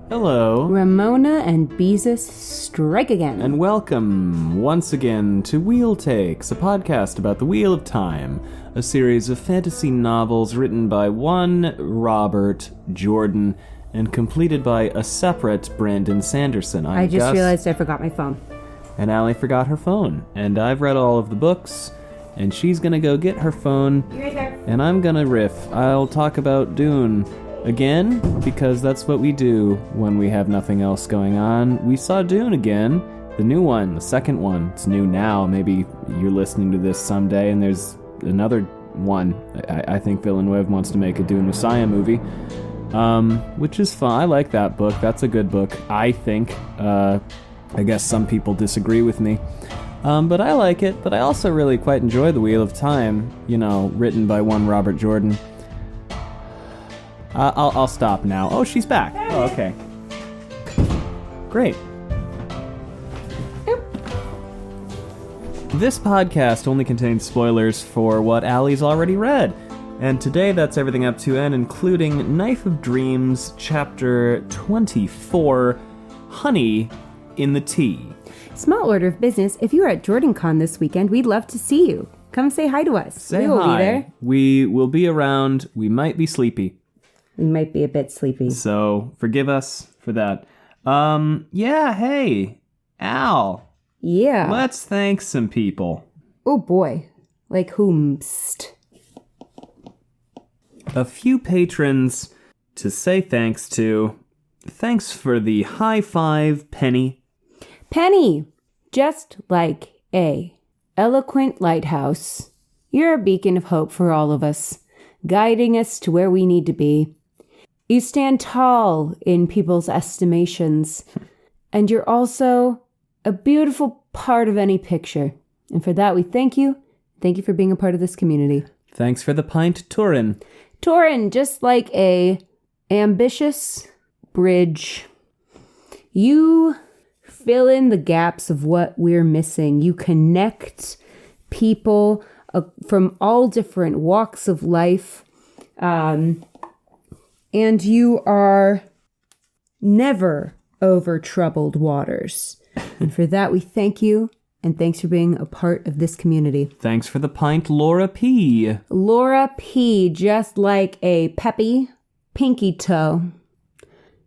Hello. Ramona and Beezus strike again. And welcome once again to Wheel Takes, a podcast about the Wheel of Time, a series of fantasy novels written by one Robert Jordan and completed by a separate Brandon Sanderson. I just realized I forgot my phone. And Allie forgot her phone. And I've read all of the books, and she's gonna go get her phone. You're right there. And I'm gonna riff. I'll talk about Dune again, because that's what we do when we have nothing else going on. We saw Dune again, the new one, the second one. It's new now. Maybe you're listening to this someday and there's another one. I think Villeneuve wants to make a Dune Messiah movie, which is fun. I like that book. That's a good book, I think. I guess some people disagree with me. But I like it. But I also really quite enjoy The Wheel of Time, written by one Robert Jordan. I'll stop now. Oh, she's back. Oh, okay. Great. Yep. This podcast only contains spoilers for what Allie's already read. And today that's everything up to and including Knife of Dreams, Chapter 24, Honey in the Tea. Small order of business. If you are at JordanCon this weekend, we'd love to see you. Come say hi to us. Say we will hi. Be there. We will be around. We might be sleepy. We might be a bit sleepy. So forgive us for that. Yeah, hey, Al. Yeah. Let's thank some people. Oh boy. Like whomst? A few patrons to say thanks to. Thanks for the high five, Penny. Penny, just like a eloquent lighthouse, you're a beacon of hope for all of us, guiding us to where we need to be. You stand tall in people's estimations, and you're also a beautiful part of any picture. And for that, we thank you. Thank you for being a part of this community. Thanks for the pint, Turin. Turin, just like a ambitious bridge. You fill in the gaps of what we're missing. You connect people from all different walks of life. And you are never over troubled waters. And for that, we thank you. And thanks for being a part of this community. Thanks for the pint, Laura P. Laura P, just like a peppy pinky toe.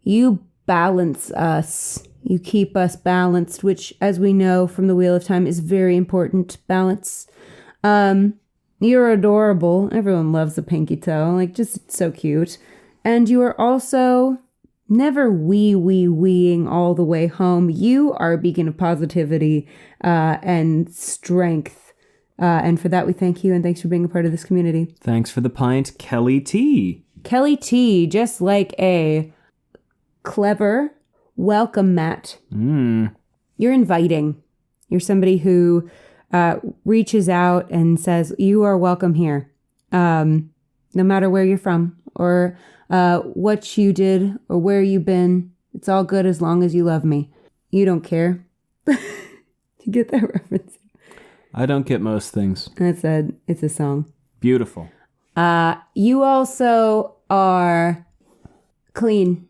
You balance us. You keep us balanced, which, as we know from the Wheel of Time, is very important. Balance. You're adorable. Everyone loves a pinky toe. Just so cute. And you are also never weeing all the way home. You are a beacon of positivity and strength. And for that, we thank you. And thanks for being a part of this community. Thanks for the pint, Kelly T. Kelly T, just like a clever welcome mat. You're inviting. You're somebody who reaches out and says, you are welcome here. No matter where you're from or what you did or where you've been. It's all good as long as you love me. You don't care. You get that reference? I don't get most things. It's a song. Beautiful. You also are clean.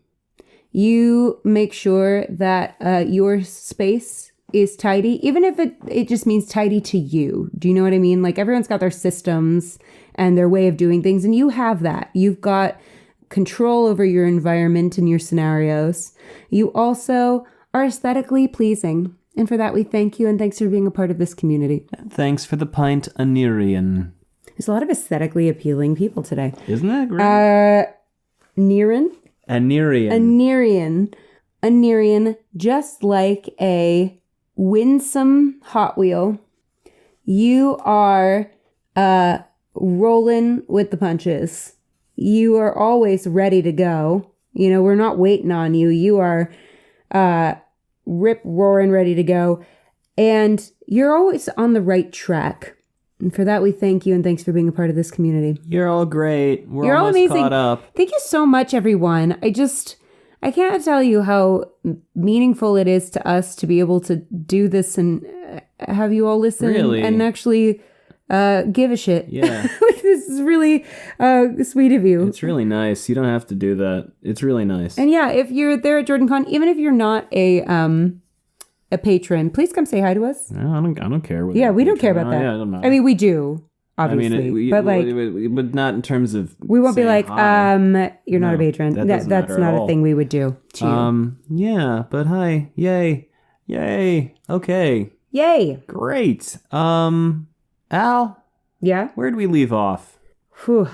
You make sure that your space is tidy, even if it just means tidy to you. Do you know what I mean? Everyone's got their systems and their way of doing things, and you have that. You've got control over your environment and your scenarios. You also are aesthetically pleasing. And for that, we thank you, and thanks for being a part of this community. And thanks for the pint, Anirian. There's a lot of aesthetically appealing people today. Isn't that great? Anirian, just like a winsome Hot Wheel. You are rolling with the punches. You are always ready to go. We're not waiting on you. You are rip-roaring ready to go. And you're always on the right track. And for that, we thank you, and thanks for being a part of this community. You're all great. You're all amazing. Caught up. Thank you so much, everyone. I can't tell you how meaningful it is to us to be able to do this and have you all listen Really? And actually give a shit. Yeah. This is really sweet of you. It's really nice. You don't have to do that. It's really nice. And yeah, if you're there at JordanCon, even if you're not a patron, please come say hi to us. No, I don't care. Yeah, we don't care about that. Yeah, it doesn't matter. I mean, we do, obviously, but like, but not in terms of. We won't be like, hi. you're not a patron. That's not a thing we would do to you. Yeah, but hi, yay, okay, Yay, great. Al, yeah. where'd we leave off? Whew.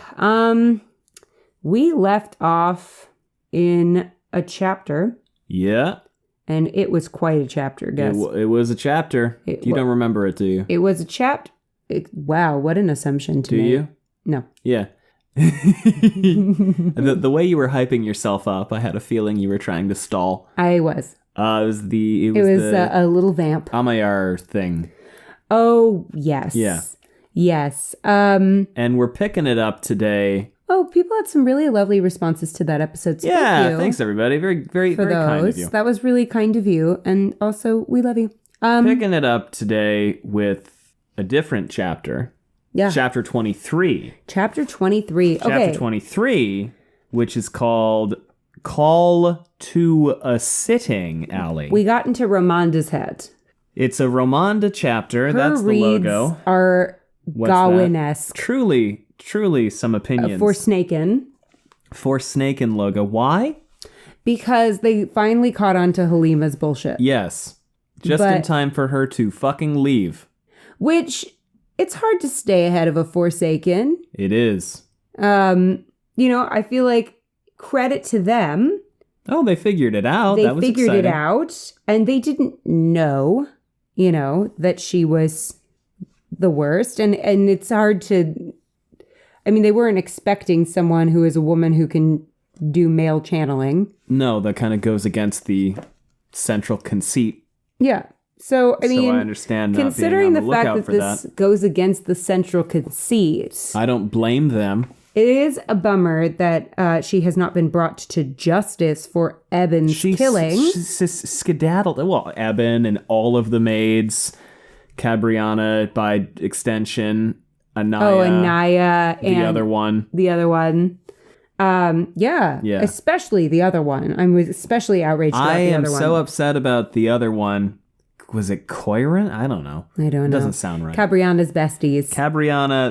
We left off in a chapter. Yeah. And it was quite a chapter, guys. It was a chapter. You don't remember it, do you? It was a chapter. Wow, what an assumption to make. Do you? No. Yeah. the way you were hyping yourself up, I had a feeling you were trying to stall. I was. It was the a little vamp. Amayar thing. Oh, yes. Yeah. Yes. And we're picking it up today. Oh, people had some really lovely responses to that episode. So thank you. Thanks everybody. Very, very, very kind of you. That was really kind of you. And also, we love you. Picking it up today with a different chapter. Yeah. Chapter 23. Chapter 23. Okay. Chapter 23, which is called Call to a Sitting Alley. We got into Romanda's head. It's a Romanda chapter. That's the logo. Are Gawain-esque. Truly some opinions. Forsnaken logo. Why? Because they finally caught on to Halima's bullshit. Yes. Just in time for her to fucking leave. Which, it's hard to stay ahead of a Forsaken. It is. I feel like credit to them. Oh, they figured it out. That was figured exciting. it out. And they didn't know, that she was the worst. And it's hard to... I mean, they weren't expecting someone who is a woman who can do male channeling. No, that kind of goes against the central conceit. Yeah. So, I mean, I understand considering not being the on the fact that lookout this goes against the central conceit. I don't blame them. It is a bummer that she has not been brought to justice for Eben's killing. She's skedaddled. Well, Eben and all of the maids, Cabriana by extension, Anaya. And the other one. Yeah. Especially the other one. I'm especially outraged about the other one. I am so upset about the other one. Was it Coirin? I don't know. I don't know. It doesn't sound right. Cabriana's besties.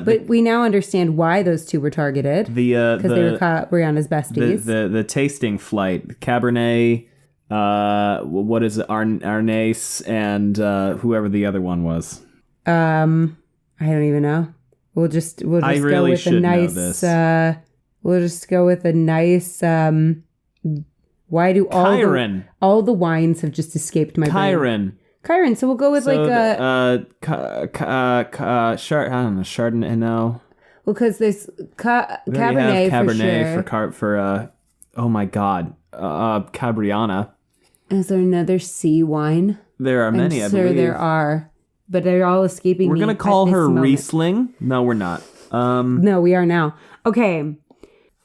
But we now understand why those two were targeted. Because they were Cabriana's besties. The tasting flight. Cabernet, what is it? Arnace and whoever the other one was. I don't even know. We'll just go with a nice. We'll just go with a nice. Why do all the wines have just escaped my brain? Chiron. So we'll go with Chardonnay. No. Well, because there's Cabernet for oh my God, Cabriana. Is there another C wine? There are many. I'm sure there are. But they're all escaping me. We're going to call her Riesling. No, we're not. No, we are now. Okay.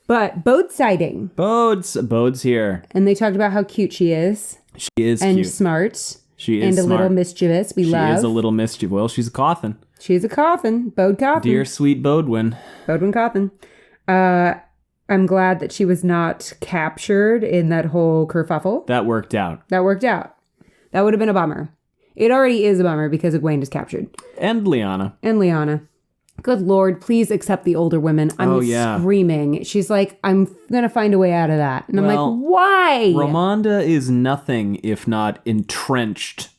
But Bode's sighting. Bode's here. And they talked about how cute she is. She is and cute. Smart. She is and smart. A little mischievous. She is a little mischievous. Well, she's a coffin. She's a coffin. Bode Coffin. Dear sweet Bodwin. Bodwin Coffin. I'm glad that she was not captured in that whole kerfuffle. That worked out. That would have been a bummer. It already is a bummer because Egwene is captured. And Lyanna. Good Lord, please accept the older women. I'm screaming. She's like, I'm going to find a way out of that. And I'm like, why? Romanda is nothing if not entrenched.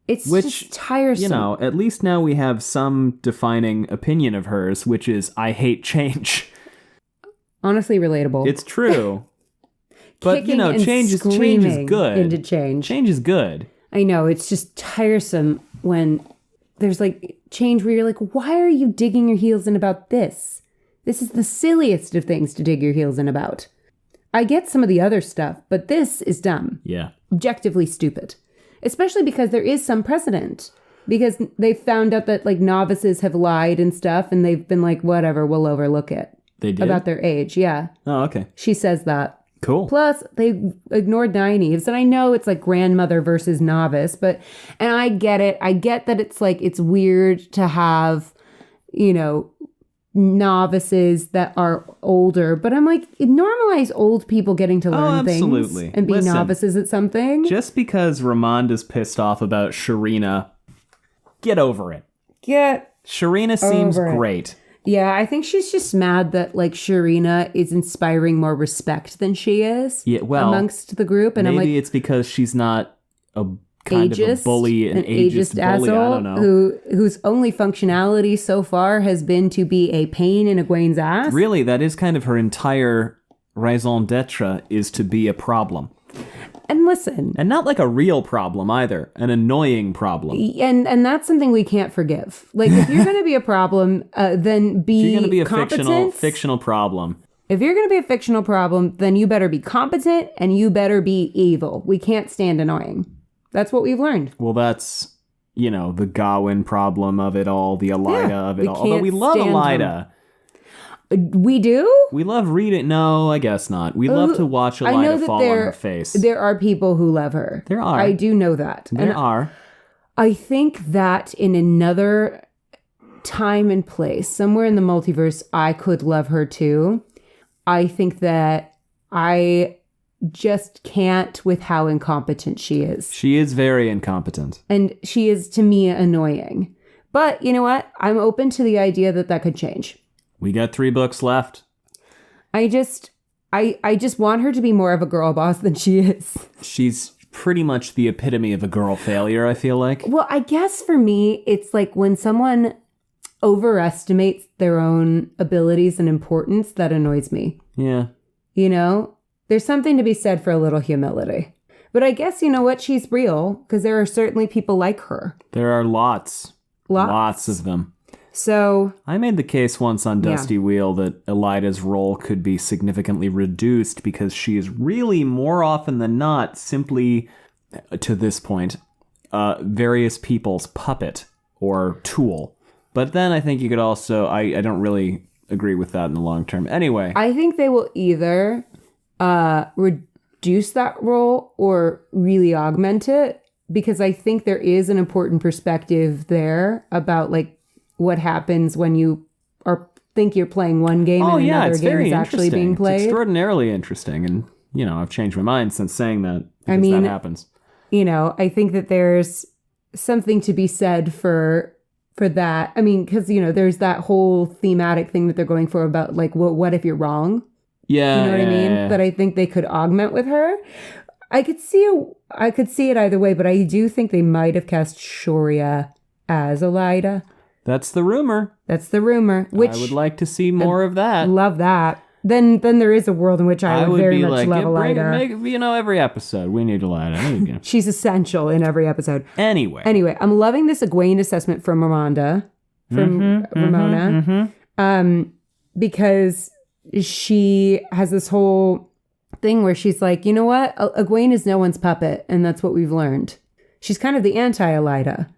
It's just tiresome. At least now we have some defining opinion of hers, which is, I hate change. Honestly relatable. It's true. But, change is good. Into change. Change is good. I know, it's just tiresome when there's change where you're like, why are you digging your heels in about this? This is the silliest of things to dig your heels in about. I get some of the other stuff, but this is dumb. Yeah. Objectively stupid. Especially because there is some precedent. Because they found out that novices have lied and stuff, and they've been like, whatever, we'll overlook it. They did? About their age, yeah. Oh, okay. She says that. Cool. Plus, they ignored Nynaeve's, and I know it's grandmother versus novice, and I get it. I get that it's it's weird to have novices that are older. But I'm like, normalize old people getting to learn things and be novices at something. Just because Romanda's pissed off about Sharina, get over it. Sharina seems great. Yeah, I think she's just mad that like Sharina is inspiring more respect than she is amongst the group. And maybe it's because she's not a kind of a bully, an ageist bully, asshole, I don't know. Whose only functionality so far has been to be a pain in Egwene's ass. Really, that is kind of her entire raison d'etre, is to be a problem. And listen. And not like a real problem either, an annoying problem. And that's something we can't forgive. Like, if you're going to be a problem, then be if you're going to be a competent. fictional problem. If you're going to be a fictional problem, then you better be competent and you better be evil. We can't stand annoying. That's what we've learned. Well, that's, the Gawain problem of it all, the Elida of it all. Although we love Elida. We do? We love reading. No, I guess not. We love to watch Elida fall on her face. There are people who love her. There are. I do know that. There are. I think that in another time and place, somewhere in the multiverse, I could love her too. I think that I just can't with how incompetent she is. She is very incompetent. And she is, to me, annoying. But you know what? I'm open to the idea that could change. We got 3 books left. I just want her to be more of a girl boss than she is. She's pretty much the epitome of a girl failure, I feel like. Well, I guess for me, it's like when someone overestimates their own abilities and importance, that annoys me. Yeah. There's something to be said for a little humility. But I guess, she's real, because there are certainly people like her. There are lots. Lots of them. So I made the case once on Dusty Wheel that Elida's role could be significantly reduced because she is really, more often than not, simply, to this point, various people's puppet or tool. But then I think you could also, I don't really agree with that in the long term. Anyway. I think they will either reduce that role or really augment it, because I think there is an important perspective there about like what happens when you think you're playing one game and another game is actually being played. It's extraordinarily interesting. And, I've changed my mind since saying that, because that happens. I think that there's something to be said for that. I mean, because, there's that whole thematic thing that they're going for about like, what if you're wrong? Yeah. You know what I mean? Yeah. That I think they could augment with her. I could see it either way, but I do think they might have cast Shoria as Elida. That's the rumor. Which I would like to see more of that. Love that. Then there is a world in which I would very much love Elida. Every episode we need Elida. She's essential in every episode. Anyway, I'm loving this Egwene assessment from Romanda, Ramona, because she has this whole thing where she's like, you know what? Egwene is no one's puppet, and that's what we've learned. She's kind of the anti-Elida.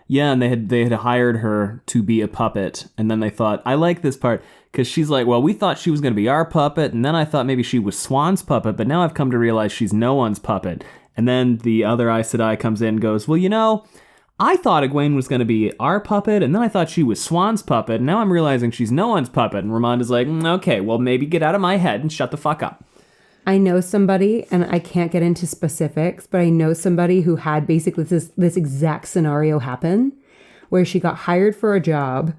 Yeah, and they had hired her to be a puppet, and then they thought, I like this part, because she's like, well, we thought she was going to be our puppet, and then I thought maybe she was Swan's puppet, but now I've come to realize she's no one's puppet. And then the other Aes Sedai comes in and goes, well, I thought Egwene was going to be our puppet, and then I thought she was Swan's puppet, and now I'm realizing she's no one's puppet. And Romanda's like, okay, well, maybe get out of my head and shut the fuck up. I know somebody, and I can't get into specifics, but I know somebody who had basically this exact scenario happen, where she got hired for a job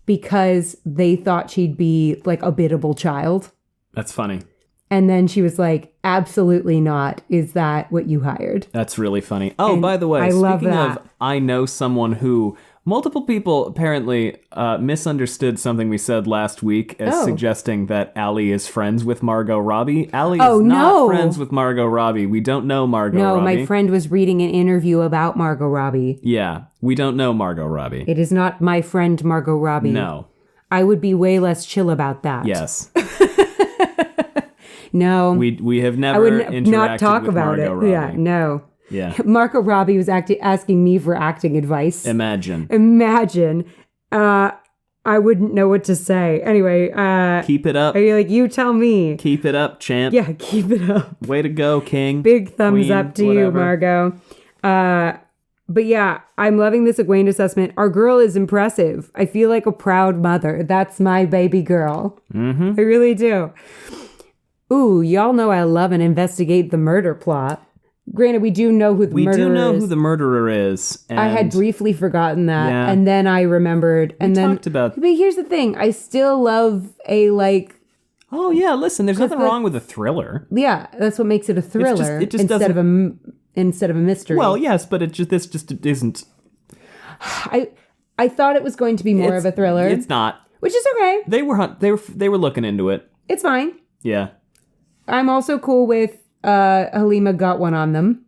because they thought she'd be like a biddable child. That's funny. And then she was like, absolutely not. Is that what you hired? That's really funny. Oh, and by the way, speaking of, I know someone who... Multiple people apparently misunderstood something we said last week as suggesting that Allie is friends with Margot Robbie. Allie is not friends with Margot Robbie. We don't know Margot Robbie. No, my friend was reading an interview about Margot Robbie. Yeah, we don't know Margot Robbie. It is not my friend Margot Robbie. No. I would be way less chill about that. Yes. No. We have never interacted not talk with about Margot it. Robbie. Yeah, no. Yeah. Margot Robbie was asking me for acting advice. Imagine. I wouldn't know what to say. Anyway. Keep it up. Are you like, you tell me. Keep it up, champ. Yeah, keep it up. Way to go, king. Big thumbs queen, up to whatever. you, Margot. But yeah, I'm loving this Egwene assessment. Our girl is impressive. I feel like a proud mother. That's my baby girl. Mm-hmm. I really do. Ooh, y'all know I love and investigate the murder plot. Granted, we do know who the murderer is. We do know who the murderer is. I had briefly forgotten that, Yeah. and then I remembered. And then talked about... But here's the thing. I still love a, like... Oh, yeah, listen, there's nothing wrong with a thriller. Yeah, that's what makes it a thriller it just instead of a mystery. Well, yes, but this just isn't. I thought it was going to be more of a thriller. It's not. Which is okay. They were looking into it. It's fine. Yeah. I'm also cool with Halima got one on them.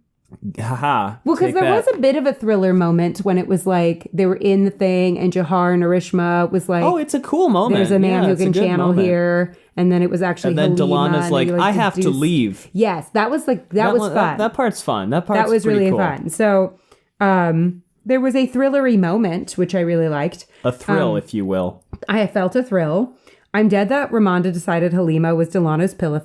Haha. Well, because there was a bit of a thriller moment when it was like they were in the thing and Jahar and Arishma was like, oh, it's a cool moment. There's a man Yeah, who it's a can good channel moment. here. And then it was actually And then Halima, Delana's like, I have to leave. Yes, that was like, that was fun. That part's fun. That was really pretty cool. fun. So there was a thrillery moment, which I really liked. A thrill, if you will. I felt a thrill. I'm dead that Romanda decided Halima was Delana's pillow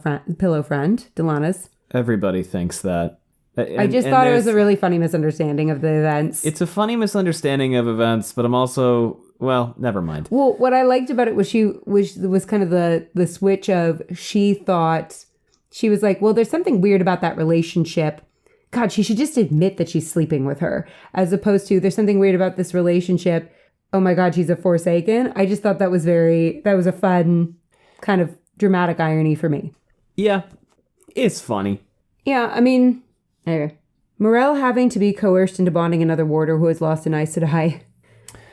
friend. Delana's. Everybody thinks that. I just thought it was a really funny misunderstanding of the events. It's a funny misunderstanding of events, but I'm also, well, never mind. Well, what I liked about it was was kind of the switch of she thought, she was like, well, there's something weird about that relationship. God, she should just admit that she's sleeping with her, as opposed to there's something weird about this relationship. Oh my God, she's a Forsaken. I just thought that was a fun kind of dramatic irony for me. Yeah, it's funny. Yeah, I mean, anyway. Morel having to be coerced into bonding another warder who has lost an Aes Sedai.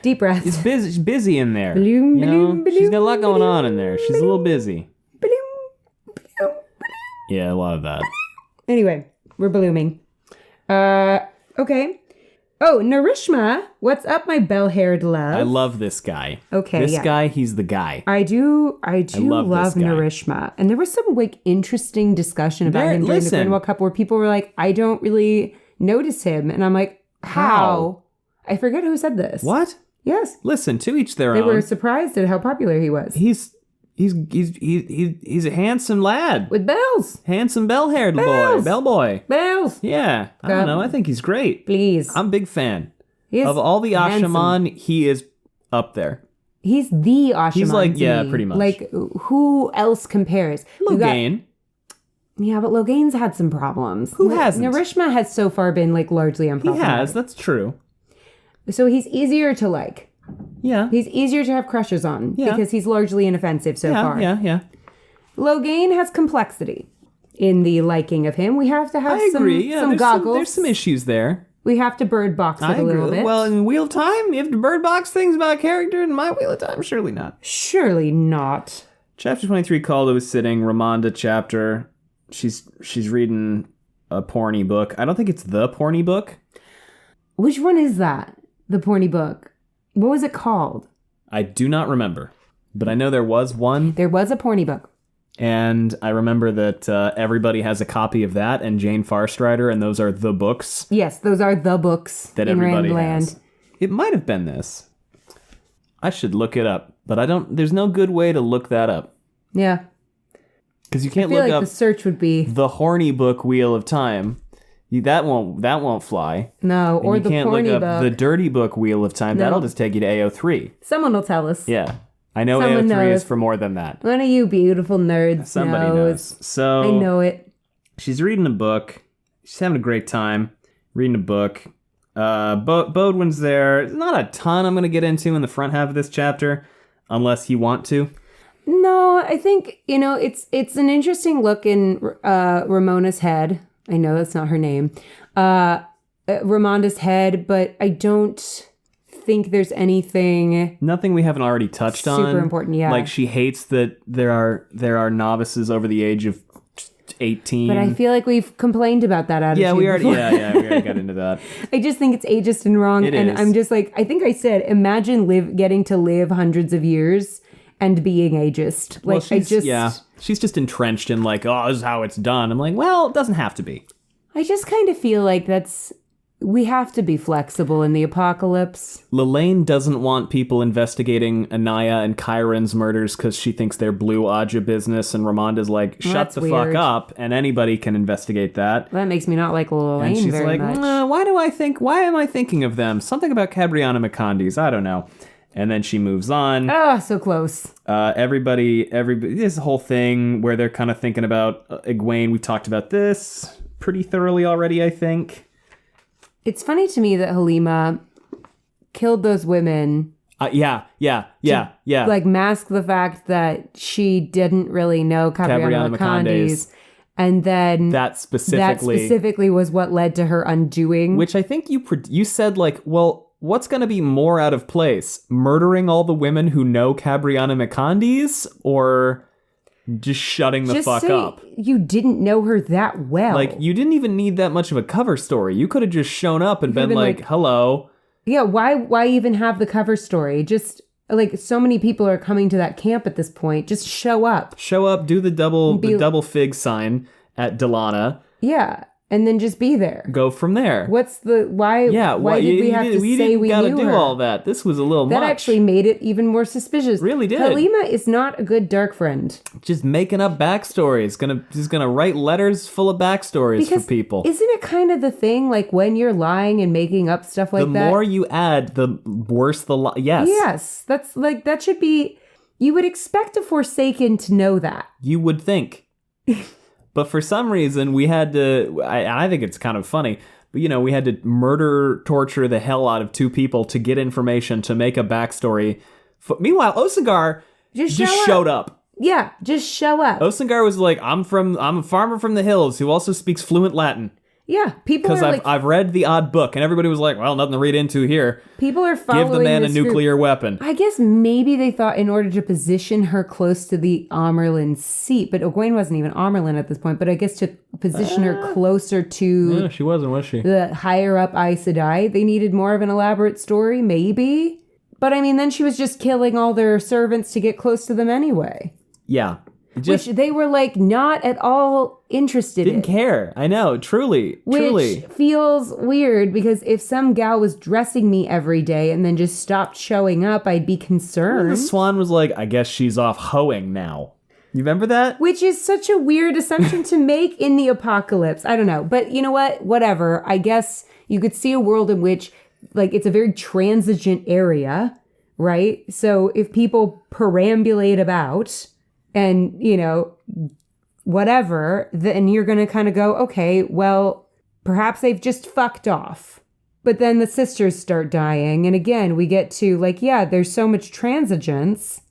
Deep breath. She's busy in there. Bloom, bloom, bloom, she's got a lot going on in there. She's a little busy. Yeah, a lot of that. Anyway, we're blooming. Okay. Oh, Narishma, what's up, my bell-haired love? I love this guy. Okay, this guy, he's the guy. I do love this guy. Narishma. And there was some like interesting discussion about him during the Greenwell Cup where people were like, I don't really notice him. And I'm like, how? I forget who said this. What? Yes. Listen, to each their own. They were surprised at how popular he was. He's a handsome lad. With bells. Handsome bell-haired boy. Bellboy. Bells. Yeah. I don't know. I think he's great. Please. I'm a big fan. He is of all the handsome. Ashaman, he is up there. He's the Ashaman. He's like, to yeah, me. pretty much. Like, who else compares? Logain. Yeah, but Logain's had some problems. Who hasn't? Narishma has so far been like largely unproblematic. He has. That's true. So he's easier to like. Yeah. He's easier to have crushes on because he's largely inoffensive so far. Yeah. Logain has complexity in the liking of him. We have to have some goggles. There's some issues there. We have to bird box it a little bit. Well, in Wheel of Time, you have to bird box things about character. In my Wheel of Time, surely not. Surely not. Chapter 23, Caldo is sitting. Romanda chapter. She's reading a porny book. I don't think it's the porny book. Which one is that? The porny book. What was it called? I do not remember, but I know there was one. There was a porny book. And I remember that everybody has a copy of that and Jane Farstrider, and those are the books. Yes, those are the books that in everybody Randland. has. It might have been this. I should look it up, but I don't. There's no good way to look that up. Yeah. Because you can't I feel look like up the search would be the horny book Wheel of Time. That won't fly. No, and or you the can't porny look up book. the dirty book Wheel of Time. No. That'll just take you to AO3. Someone will tell us. Yeah. I know Someone AO3 is knows. for more than that. One of you beautiful nerds Somebody knows. So I know it. She's reading a book. She's having a great time reading a book. Bodwin's there. There's not a ton I'm going to get into in the front half of this chapter, unless you want to. No, I think, it's an interesting look in Ramona's head. I know that's not her name. Romanda's head, but I don't think there's nothing we haven't already touched on. Super important, yeah. Like she hates that there are novices over the age of 18. But I feel like we've complained about that attitude. Yeah, we already before. we already got into that. I just think it's ageist and wrong. It and is. I'm just like, I think I said, imagine getting to live hundreds of years and being ageist. Like, she's just entrenched in like, oh, this is how it's done. I'm like, well, it doesn't have to be. I just kind of feel like that's we have to be flexible in the apocalypse. Lelaine doesn't want people investigating Anaya and Chiron's murders because she thinks they're Blue Aja business, and Romanda's like, shut That's the weird. fuck up, and anybody can investigate that. That makes me not like Lelaine And she's very like, much. why am I thinking of them? Something about Cabriana McCondies, I don't know. And then she moves on. Oh, so close. Everybody, this whole thing where they're kind of thinking about Egwene. We talked about this pretty thoroughly already, I think. It's funny to me that Halima killed those women. Yeah. Like, mask the fact that she didn't really know Cabriana McCondies. And then That specifically was what led to her undoing. Which I think you said, like, well, what's going to be more out of place? Murdering all the women who know Cabriana McCondies, or just shutting the fuck up? You didn't know her that well. Like, you didn't even need that much of a cover story. You could have just shown up and been like, hello. Yeah, why even have the cover story? Just, like, so many people are coming to that camp at this point. Just show up. Show up, do the double fig sign at Delana. Yeah, and then just be there. Go from there. What's the why? Yeah, why did we have to say we gotta knew do her? all that. This was a little That much. actually made it even more suspicious. Really did. Halima is not a good dark friend. Just making up backstories. Just gonna write letters full of backstories Because for people. Isn't it kind of the thing, like, when you're lying and making up stuff like The that? more you add, the worse the lie. Yes. Yes, that's like, that should be, you would expect a Forsaken to know that. You would think. But for some reason, we had to, I think it's kind of funny, but, we had to torture the hell out of two people to get information to make a backstory. Meanwhile, Osengar just showed up. Yeah, just show up. Osengar was like, I'm a farmer from the hills who also speaks fluent Latin. Yeah, people are Because I've read the odd book, and everybody was like, well, nothing to read into here. People are following Give the man a this group. nuclear weapon. I guess maybe they thought in order to position her close to the Amerlin seat, but Egwene wasn't even Amerlin at this point, but I guess to position her closer to Yeah, she wasn't, was she? the higher up Aes Sedai, they needed more of an elaborate story, maybe? But I mean, then she was just killing all their servants to get close to them anyway. Yeah. Which they were, like, not at all interested in. Didn't care. I know. Truly. Which feels weird, because if some gal was dressing me every day and then just stopped showing up, I'd be concerned. The Swan was like, I guess she's off hoeing now. You remember that? Which is such a weird assumption to make in the apocalypse. I don't know. But you know what? Whatever. I guess you could see a world in which, like, it's a very transigent area, right? So if people perambulate about and, whatever, then you're going to kind of go, okay, well, perhaps they've just fucked off. But then the sisters start dying. And again, we get to, like, yeah, there's so much transience,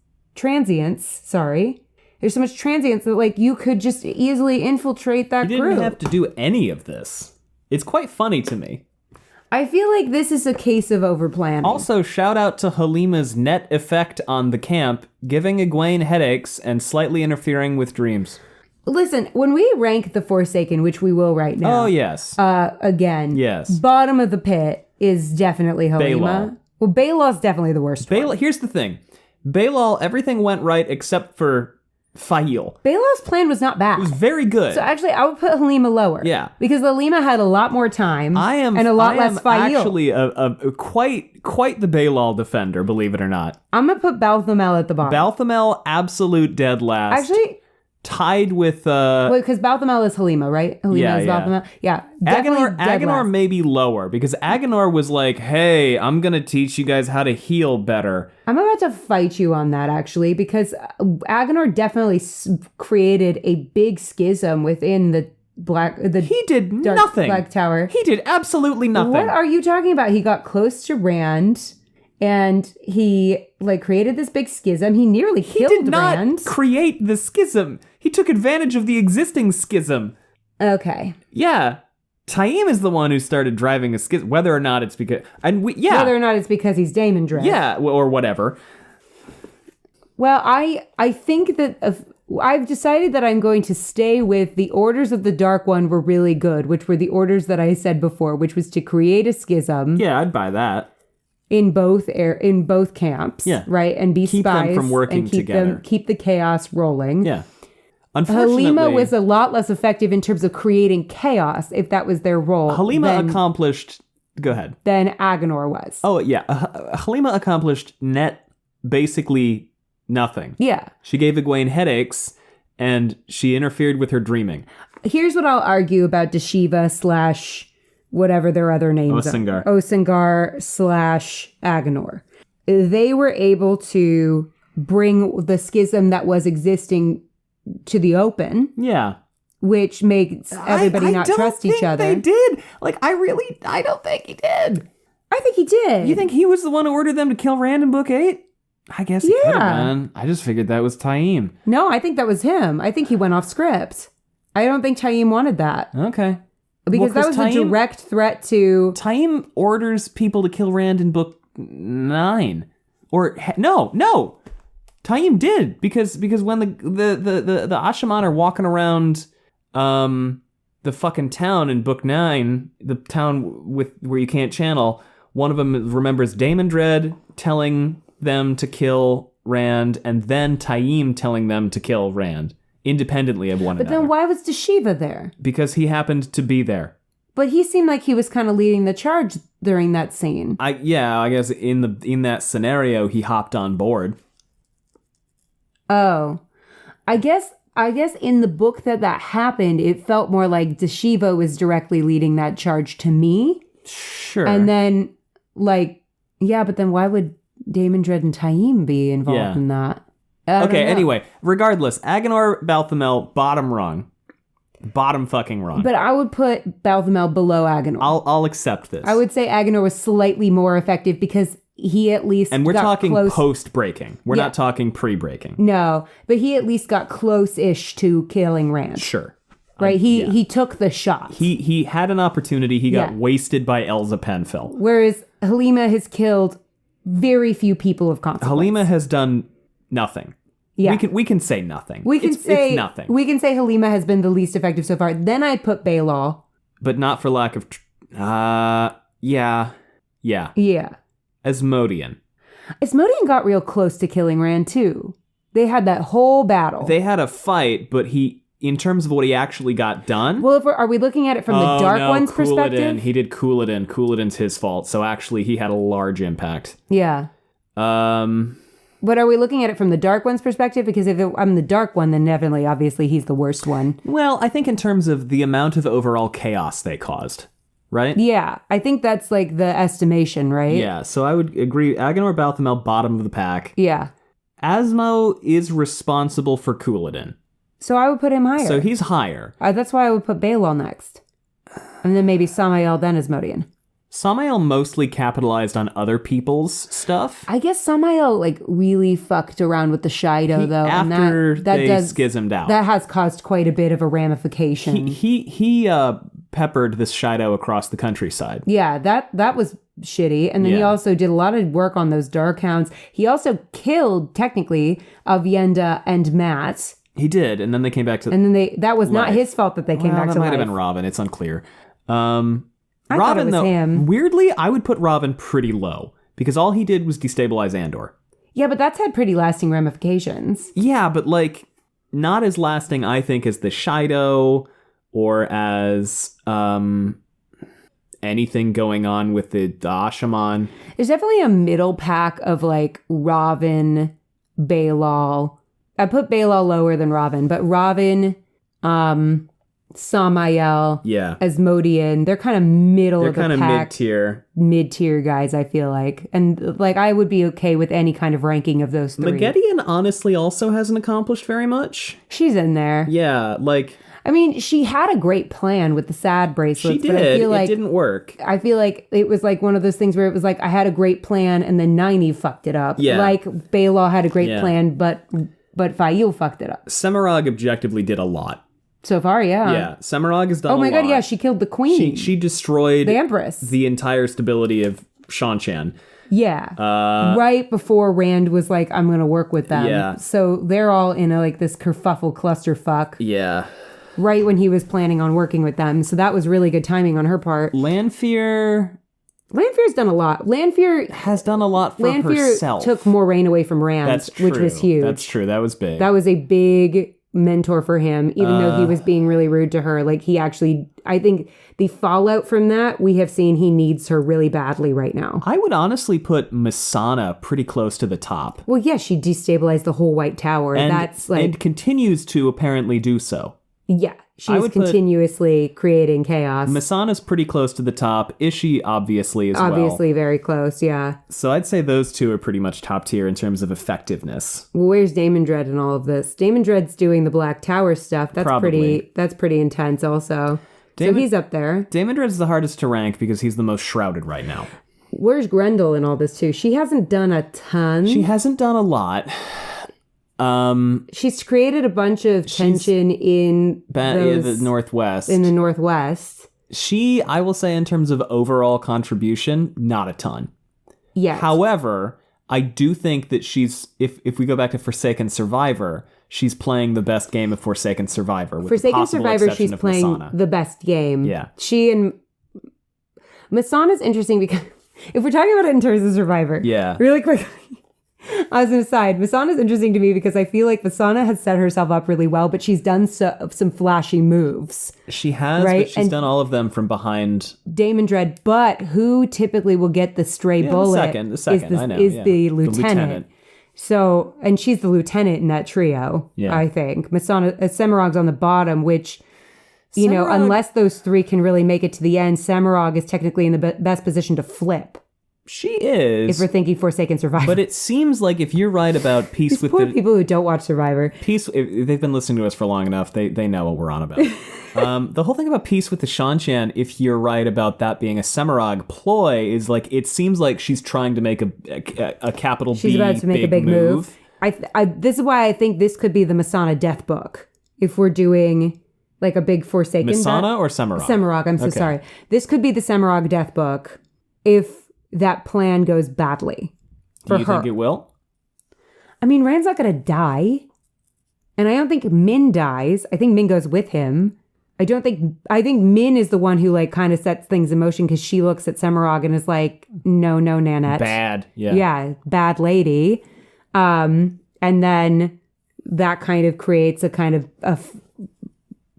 sorry. There's so much transience that, like, you could just easily infiltrate that You group. didn't have to do any of this. It's quite funny to me. I feel like this is a case of overplanning. Also, shout out to Halima's net effect on the camp, giving Egwene headaches and slightly interfering with dreams. Listen, when we rank the Forsaken, which we will right now. Oh, yes. Again. Yes. Bottom of the pit is definitely Halima. Baelal. Well, Baelal's definitely the worst one. Here's the thing. Baelal, everything went right except for Fail. Baelal's plan was not bad. It was very good. So actually, I would put Halima lower. Yeah. Because Halima had a lot more time and a lot less Fail. Actually a quite the Baelal defender, believe it or not. I'm going to put Balthamel at the bottom. Balthamel, absolute dead last. Actually, tied with because Balthamel is Halima, right? Halima is Balthamel. Yeah. Agenor may be lower because Agenor was like, hey, I'm going to teach you guys how to heal better. I'm about to fight you on that, actually, because Agenor definitely created a big schism within the He did nothing. Black Tower. He did absolutely nothing. What are you talking about? He got close to Rand and he created this big schism. He nearly killed Rand. He did not create the schism. He took advantage of the existing schism. Okay. Yeah. Taim is the one who started driving a schism, whether or not it's because... Whether or not it's because he's Daemon Dread. Yeah, or whatever. Well, I think that... I've decided that I'm going to stay with the orders of the Dark One were really good, which were the orders that I said before, which was to create a schism. Yeah, I'd buy that. In both camps, yeah. Right? And be keep spies. Them from working and together. Keep the chaos rolling. Yeah. Unfortunately, Halima was a lot less effective in terms of creating chaos, if that was their role. Halima accomplished Go ahead. than Agenor was. Oh, yeah. Halima accomplished basically nothing. Yeah. She gave Egwene headaches, and she interfered with her dreaming. Here's what I'll argue about Deshiva / whatever their other names Osengar. are. Osengar / Agenor. They were able to bring the schism that was existing to the open. Yeah. Which makes everybody not trust each other. They did. Like, I don't think he did. I think he did. You think he was the one who ordered them to kill Rand in Book 8? I guess he could have been. I just figured that was Taim. No, I think that was him. I think he went off script. I don't think Taim wanted that. Okay. Because that was a direct threat to... Taim orders people to kill Rand in Book 9. Or, no. Taim did. Because when the Ashaman are walking around the fucking town in Book 9, the town where you can't channel, one of them remembers Daemon Dread telling them to kill Rand, and then Taim telling them to kill Rand, independently of one another. But then why was Deshiva there? Because he happened to be there. But he seemed like he was kind of leading the charge during that scene. I guess in that scenario, he hopped on board. Oh. I guess in the book that happened, it felt more like Deshiva was directly leading that charge to me. Sure. And then, but then why would Daemon Dread and Taim be involved in that? Okay, anyway, regardless, Agenor Balthamel, bottom rung. Bottom fucking wrong. But I would put Balthamel below Agenor. I'll accept this. I would say Agenor was slightly more effective because he at least And we're got talking close. Post-breaking. We're not talking pre-breaking. No, but he at least got close-ish to killing Rand. Sure. Right? He took the shot. He had an opportunity. He got wasted by Elza Penfell. Whereas Halima has killed very few people of consequence. Halima has done nothing. Yeah. We can say nothing. It's nothing. We can say Halima has been the least effective so far. Then I'd put Baelal. But not for lack of... Yeah. Asmodean got real close to killing Rand, too. They had that whole battle. They had a fight, but in terms of what he actually got done... Well, are we looking at it from the Dark One's perspective? He did Couladin. Couladin's his fault. So actually, he had a large impact. Yeah. But are we looking at it from the Dark One's perspective? Because if I'm the Dark One, then definitely, obviously, he's the worst one. Well, I think in terms of the amount of overall chaos they caused, right? Yeah, I think that's like the estimation, right? Yeah, so I would agree. Agenor Balthamel, bottom of the pack. Yeah. Asmo is responsible for Couladin. So I would put him higher. So he's higher. That's why I would put Baelal next. And then maybe Samael, then Asmodean. Samael mostly capitalized on other people's stuff. I guess Samael really fucked around with the Shido though. After and that they schismed out. That has caused quite a bit of a ramification. He peppered this Shido across the countryside. Yeah, that was shitty. And then he also did a lot of work on those Dark Hounds. He also killed, technically, Avienda and Matt. He did, and then they came back to... And then not his fault that they came back to life. That might have been Robin. It's unclear. I Robin, thought it was though, him. Weirdly, I would put Robin pretty low because all he did was destabilize Andor. Yeah, but that's had pretty lasting ramifications. Yeah, but not as lasting, I think, as the Shido or as anything going on with the Ashaman. There's definitely a middle pack of Robin, Baelal. I put Baelal lower than Robin, but Robin, Samael, Asmodean, they're kind of middle of the pack. They're kind of mid-tier. Mid-tier guys, I feel like. And I would be okay with any kind of ranking of those three. Megiddian honestly also hasn't accomplished very much. She's in there. Yeah, I mean, she had a great plan with the sad bracelets. She did. But I feel it didn't work. I feel like it was one of those things where it was I had a great plan and then Nynaeve fucked it up. Yeah. Baelal had a great plan, but Fail fucked it up. Semirog objectively did a lot. So far, yeah. Yeah, Semirog has done a lot. Oh my god, yeah, she killed the queen. She destroyed the Empress. The entire stability of Shanchan. Yeah. Right before Rand was I'm going to work with them. Yeah. So they're all in this kerfuffle clusterfuck. Yeah. Right when he was planning on working with them. So that was really good timing on her part. Lanfear's done a lot. Lanfear has done a lot for herself. Took Moraine away from Rand, which was huge. That's true. That was big. That was a big mentor for him, even though he was being really rude to her. Like, he actually, I think the fallout from that, we have seen he needs her really badly right now. I would honestly put Masana pretty close to the top. Well, yeah, she destabilized the whole White Tower. And continues to apparently do so. Yeah, she's continuously creating chaos. Masana's pretty close to the top. Ishii obviously as well. Obviously very close, yeah. So I'd say those two are pretty much top tier in terms of effectiveness. Well, where's Damon Dread in all of this? Damon Dread's doing the Black Tower stuff. That's pretty intense also. So he's up there. Damon Dread's the hardest to rank because he's the most shrouded right now. Where's Grendel in all this too? She hasn't done a ton. She hasn't done a lot. She's created a bunch of tension in the Northwest. In the Northwest. She, I will say, in terms of overall contribution, not a ton. Yeah. However, I do think that she's, if we go back to Forsaken Survivor, she's playing the best game of Forsaken Survivor. With Forsaken Survivor, she's playing Masana. The best game. Yeah. She and Masana's interesting because if we're talking about it in terms of Survivor, really quick. As an aside, Masana's interesting to me because I feel like Masana has set herself up really well, but she's done some flashy moves. She has, right? But she's done all of them from behind Damon Dread. But who typically will get the stray bullet the second, is the lieutenant. So, and she's the lieutenant in that trio, I think. Semirog's on the bottom, which, you know, unless those three can really make it to the end, Semirog is technically in the best position to flip. She is. If we're thinking Forsaken Survivor. But it seems like if you're right about Peace These with poor people who don't watch Survivor. If they've been listening to us for long enough, they know what we're on about. The whole thing about Peace with the Shanshan, if you're right about that being a Semirog ploy, is like, it seems like she's trying to make a capital she's B about to make a big move. This is why I think this could be the Masana death book. If we're doing like a big Forsaken... Masana or Semirog? Semirog, I'm so sorry. This could be the Semirog death book if that plan goes badly for her. Do you think it will? I mean, Rand's not going to die. And I don't think Min dies. I think Min goes with him. I think Min is the one who like kind of sets things in motion because she looks at Semirog and is like, no, Nanette. Bad. Yeah. Yeah, bad lady. And then that kind of creates a kind of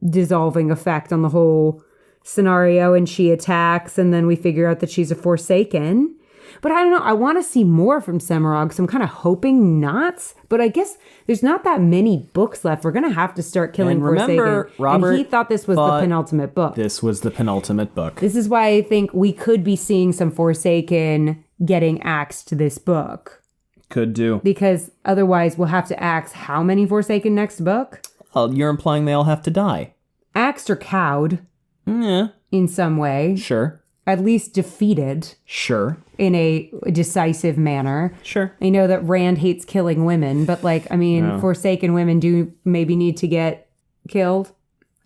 dissolving effect on the whole scenario, and she attacks, and then we figure out that she's a Forsaken. But I don't know, I want to see more from Semirog, so I'm kind of hoping not. But I guess there's not that many books left. We're going to have to start killing Forsaken. Robert, and he thought this was the penultimate book. This was the penultimate book. This is why I think we could be seeing some Forsaken getting axed this book. Could do. Because otherwise we'll have to axe how many Forsaken next book? Well, you're implying they all have to die. Axed or cowed. Yeah. In some way. Sure. At least defeated. Sure. In a decisive manner. Sure. I know that Rand hates killing women, but like, I mean, Forsaken women do maybe need to get killed.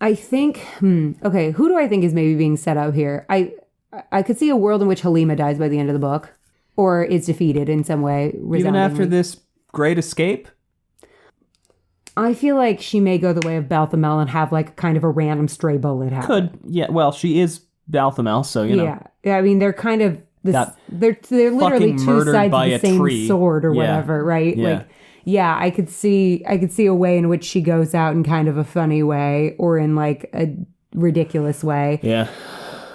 I think, okay, who do I think is maybe being set up here? I could see a world in which Halima dies by the end of the book. Or is defeated in some way. Even after this great escape? I feel like she may go the way of Balthamel and have like kind of a random stray bullet happen. Could, yeah. Well, she is Balthamel, so you know. Yeah, I mean they're kind of they're literally two sides of the same sword or whatever, right? Yeah. Like, yeah, I could see a way in which she goes out in kind of a funny way or in like a ridiculous way. Yeah.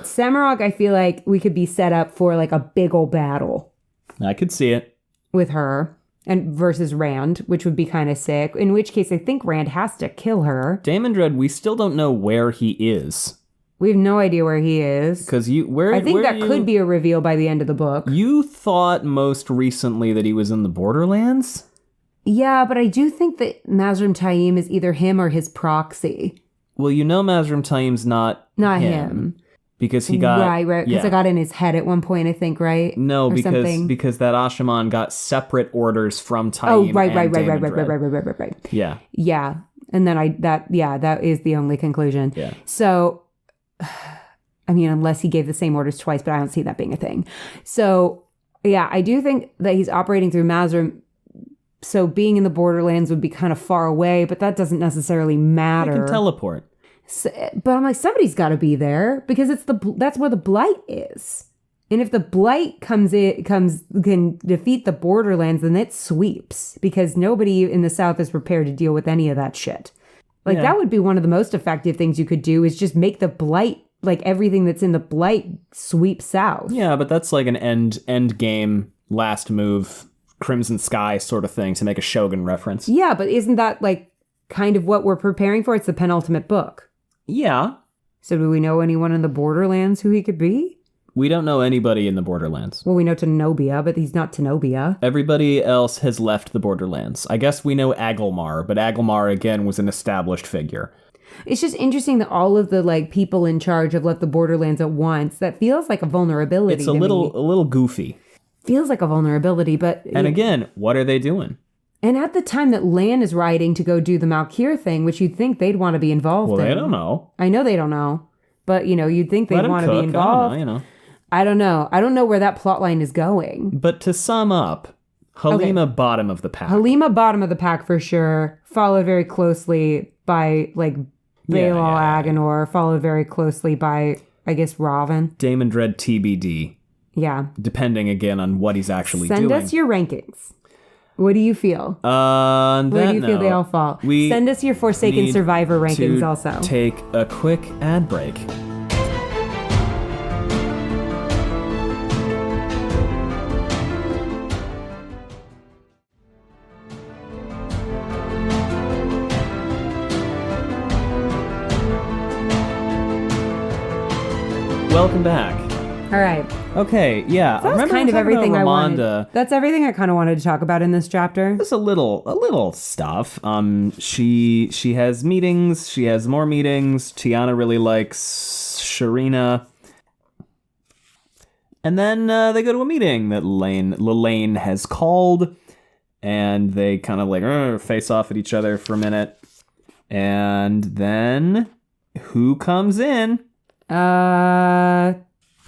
Semirog, I feel like we could be set up for like a big old battle. I could see it with her. And versus Rand, which would be kind of sick. In which case, I think Rand has to kill her. Damon Dread, we still don't know where he is. We have no idea where he is. Because I think that could be a reveal by the end of the book. You thought most recently that he was in the Borderlands? Yeah, but I do think that Mazrim Taim is either him or his proxy. Well, you know Mazrim Taim's not him. Because he got... Right. Because I got in his head at one point, I think, right? No, because that Ashaman got separate orders from Taim. Oh, right. Yeah. Yeah. And then that is the only conclusion. Yeah. So, I mean, unless he gave the same orders twice, but I don't see that being a thing. So, yeah, I do think that he's operating through Mazrim. So being in the Borderlands would be kind of far away, but that doesn't necessarily matter. He can teleport. So, but I'm like, somebody's got to be there because that's where the Blight is. And if the Blight can defeat the Borderlands, then it sweeps because nobody in the South is prepared to deal with any of that shit. Like, that would be one of the most effective things you could do is just make the blight, like, everything that's in the blight sweep south. Yeah, but that's like an end game, last move, Crimson Sky sort of thing to make a Shogun reference. Yeah, but isn't that, like, kind of what we're preparing for? It's the penultimate book. Yeah. So do we know anyone in the Borderlands who he could be? We don't know anybody in the Borderlands. Well, we know Tenobia, but he's not Tenobia. Everybody else has left the Borderlands. I guess we know Agelmar, but Agelmar, again, was an established figure. It's just interesting that all of the, like, people in charge have left the Borderlands at once. That feels like a vulnerability. It's a little goofy. Feels like a vulnerability, but... And again, what are they doing? And at the time that Lan is riding to go do the Malkir thing, which you'd think they'd want to be involved in. Well, they don't know. I know they don't know. But, you'd think they'd want to be involved. I don't know. I don't know where that plot line is going. But to sum up, Halima bottom of the pack. Halima bottom of the pack for sure. Followed very closely by, like, Baelal Agenor. Followed very closely by, I guess, Raven. Daemon Dread TBD. Yeah. Depending, again, on what he's actually doing. Send us your rankings. What do you feel? Where do you feel they all fall? Send us your Forsaken Survivor rankings also. Take a quick ad break. Welcome back. All right. Okay, yeah. So that's kind of everything I wanted. That's everything I kind of wanted to talk about in this chapter. There's a little stuff. She has meetings. She has more meetings. Tiana really likes Sharina. And then they go to a meeting that Lelaine has called, and they kind of like face off at each other for a minute. And then who comes in? Jahar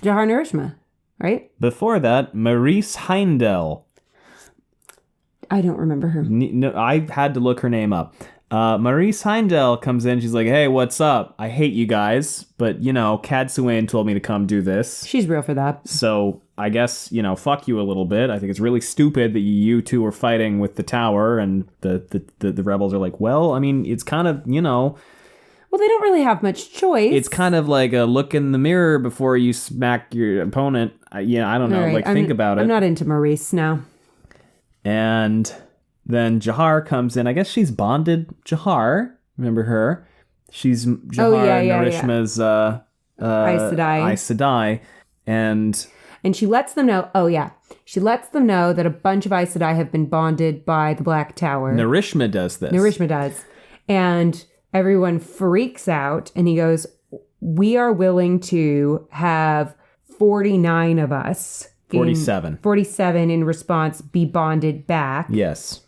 Narishma, right? Before that, Maurice Heindel. I don't remember her. No, I had to look her name up. Maurice Heindel comes in. She's like, hey, what's up? I hate you guys, but, Cadsuane told me to come do this. She's real for that. So I guess, fuck you a little bit. I think it's really stupid that you two were fighting with the tower, and the rebels are like, well, I mean, it's kind of, Well, they don't really have much choice. It's kind of like a look in the mirror before you smack your opponent. I don't know. Right. Think about it. I'm not into Maurice now. And then Jahar comes in. I guess she's bonded Jahar. Remember her? She's Jahar Narishma's Aes Sedai. And she lets them know, she lets them know that a bunch of Aes Sedai have been bonded by the Black Tower. Narishma does this. Narishma does. And everyone freaks out, and he goes, we are willing to have 49 of us. 47. 47 in response be bonded back. Yes.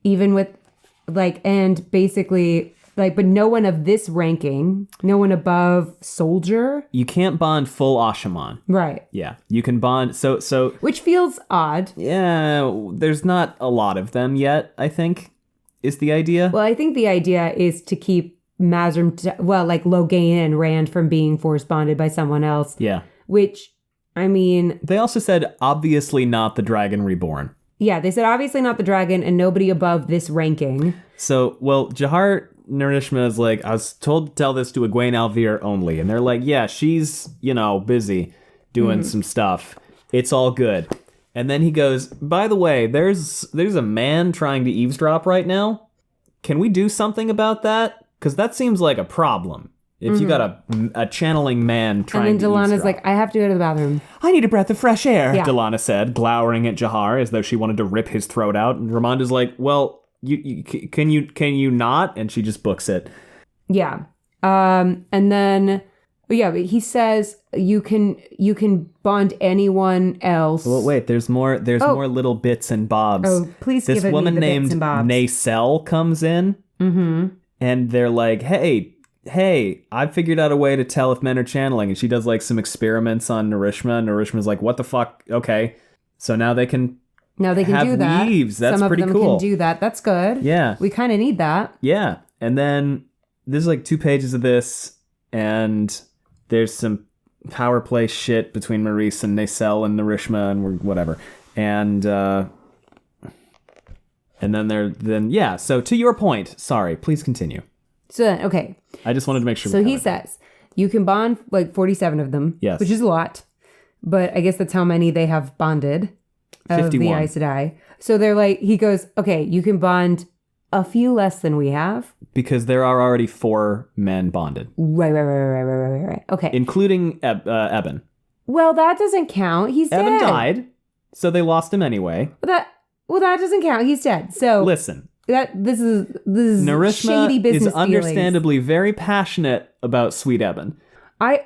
Even with, and basically, but no one of this ranking, no one above soldier. You can't bond full Ashaman. Right. Yeah. You can bond, so. Which feels odd. Yeah, there's not a lot of them yet, I think. Is the idea? Well, I think the idea is to keep Mazrim, Logain and Rand from being force bonded by someone else. Yeah. Which, I mean... They also said, obviously not the Dragon Reborn. Yeah, they said, obviously not the Dragon and nobody above this ranking. So, Jahar Narishma is like, I was told to tell this to Egwene Alvear only. And they're like, yeah, she's, busy doing some stuff. It's all good. And then he goes, by the way, there's a man trying to eavesdrop right now. Can we do something about that? Because that seems like a problem. If you got a channeling man trying to eavesdrop. And then Delana's like, I have to go to the bathroom. I need a breath of fresh air, yeah. Delana said, glowering at Jahar as though she wanted to rip his throat out. And Romanda's like, well, can you not? And she just books it. Yeah. And then... Yeah, but he says you can bond anyone else. Well, wait, there's more little bits and bobs. Oh, please give me the bits and bobs. This woman named Nacelle comes in, and they're like, hey, I figured out a way to tell if men are channeling, and she does some experiments on Narishma, and Narishma's like, what the fuck? Okay, so now they can do that. Weaves. That's pretty cool. Some of them can do that. That's good. Yeah, we kind of need that. Yeah, and then there's 2 pages of this, and there's some power play shit between Maurice and Nacelle and Narishma and whatever. And then so to your point, sorry, please continue. So then, okay. I just wanted to make sure. So he says you can bond like 47 of them, yes, which is a lot. But I guess that's how many they have bonded of 51. The Aes Sedai. So they're like, he goes, okay, you can bond a few less than we have. Because there are already 4 men bonded. Right. Okay. Including Eben. Well, that doesn't count. He's dead. Eben died, so they lost him anyway. That doesn't count. He's dead. So listen. This is Narishma shady business is understandably very passionate about Sweet Eben.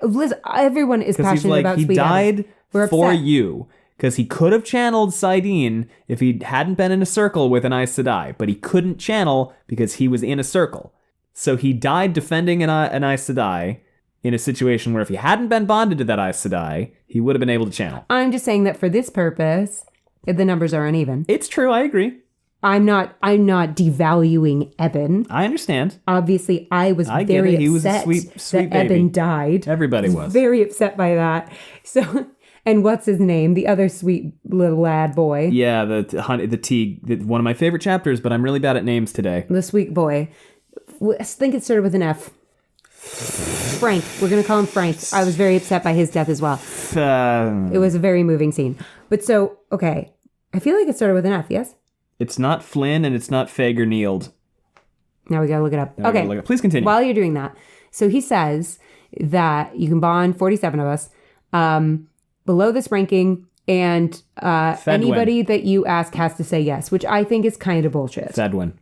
Listen, everyone is passionate about Sweet Eben. He died for you. Because he could have channeled Saidin if he hadn't been in a circle with an Aes Sedai, but he couldn't channel because he was in a circle. So he died defending an Aes Sedai in a situation where if he hadn't been bonded to that Aes Sedai, he would have been able to channel. I'm just saying that for this purpose, the numbers are uneven. It's true, I agree. I'm not devaluing Eben. I understand. Obviously, I was very upset he was a sweet that baby. Eben died. Everybody was. Very upset by that. So... And what's his name? The other sweet little lad boy. Yeah, the Teague, one of my favorite chapters, but I'm really bad at names today. The sweet boy. I think it started with an F. Frank. We're going to call him Frank. I was very upset by his death as well. It was a very moving scene. But so, okay. I feel like it started with an F, yes? It's not Flynn and it's not Fag or Neild. Now we got to look it up. Okay. Please continue. While you're doing that. So he says that you can bond 47 of us. Below this ranking, and anybody that you ask has to say yes, which I think is kind of bullshit. Fedwin.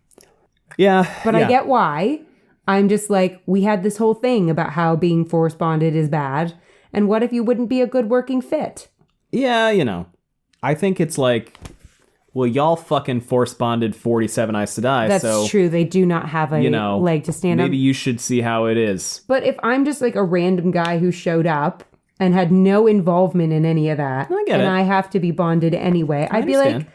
Yeah. But I get why. I'm just like, we had this whole thing about how being force bonded is bad, and what if you wouldn't be a good working fit? Yeah, I think it's like, well, y'all fucking force bonded 47 Aes Sedai. That's true. They do not have a leg to stand on. Maybe you should see how it is. But if I'm just like a random guy who showed up and had no involvement in any of that, I have to be bonded anyway, I'd be like,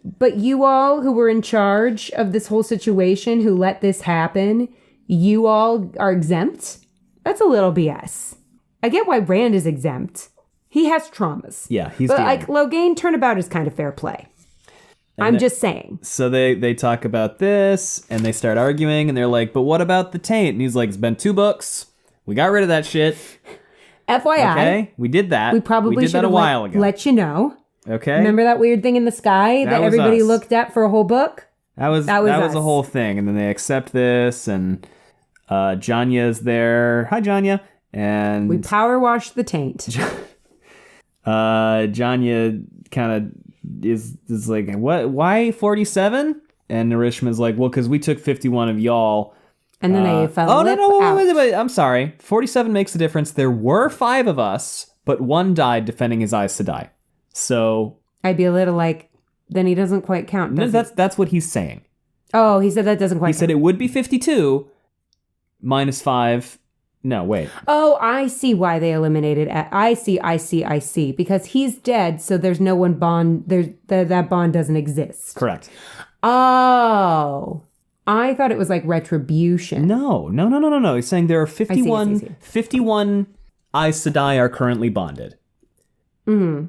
but you all who were in charge of this whole situation, who let this happen, you all are exempt? That's a little BS. I get why Rand is exempt. He has traumas. Yeah, he's But like Logain turnabout is kind of fair play. I'm just saying. So they talk about this and they start arguing and they're like, but what about the taint? And he's like, it's been 2 books. We got rid of that shit. FYI. Okay, we did that. We probably did that a while ago. Let you know. Okay. Remember that weird thing in the sky that everybody looked at for a whole book? That was a whole thing. And then they accept this and Janya's there. Hi, Janya. And we power wash the taint. Janya kind of is like, what? Why 47? And Narishma's like, well, because we took 51 of y'all. And then they fell wait, I'm sorry. 47 makes a difference. There were 5 of us, but 1 died defending his Aes Sedai. So I'd be a little like, then he doesn't quite count. That's what he's saying. Oh, he said that doesn't quite count. He said it would be 52 minus 5. No, wait. Oh, I see why they eliminated. I see. Because he's dead, so there's no one bond. That bond doesn't exist. Correct. Oh. I thought it was like retribution. No. He's saying there are 51 I see. 51 Aes Sedai are currently bonded. Mm-hmm.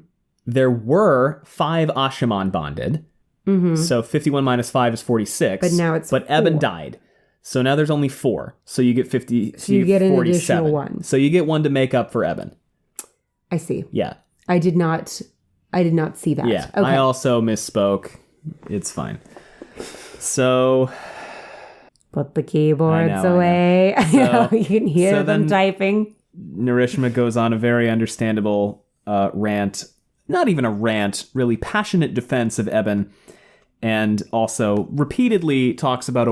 There were 5 Ashaman bonded. Mm-hmm. So 51 minus 5 is 46. But now it's 4. Eben died. So now there's only 4. So you get 50. So you get an additional 1. So you get 1 to make up for Eben. I see. Yeah. I did not see that. Yeah. Okay. I also misspoke. It's fine. So put the keyboards away. So, you can hear them typing. Narishma goes on a very understandable rant. Not even a rant, really passionate defense of Eben. And also repeatedly talks about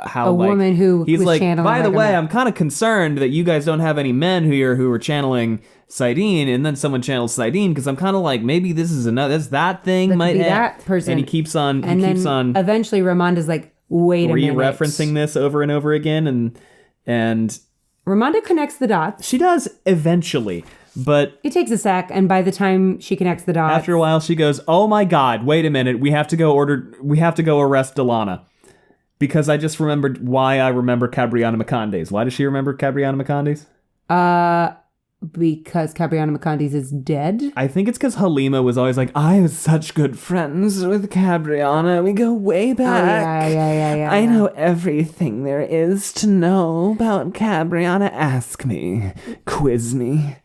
how a woman who he's was like, channeling. by the way, I'm kind of concerned that you guys don't have any men who are channeling Saidin, and then someone channels Saidin, because I'm kind of like, maybe this is that thing might be that person. And he keeps on. Eventually, Romanda's like, wait a minute. Were you referencing this over and over again? And Romanda connects the dots. She does eventually. But it takes a sec, and by the time she connects the dots, after a while, she goes, "Oh my God! Wait a minute! We have to go arrest Delana," because I just remembered why I remember Cabriana Macandes. Why does she remember Cabriana Macandes? because Cabriana Macandes is dead? I think it's because Halima was always like, I was such good friends with Cabriana. We go way back. Yeah. I know everything there is to know about Cabriana. Ask me. Quiz me.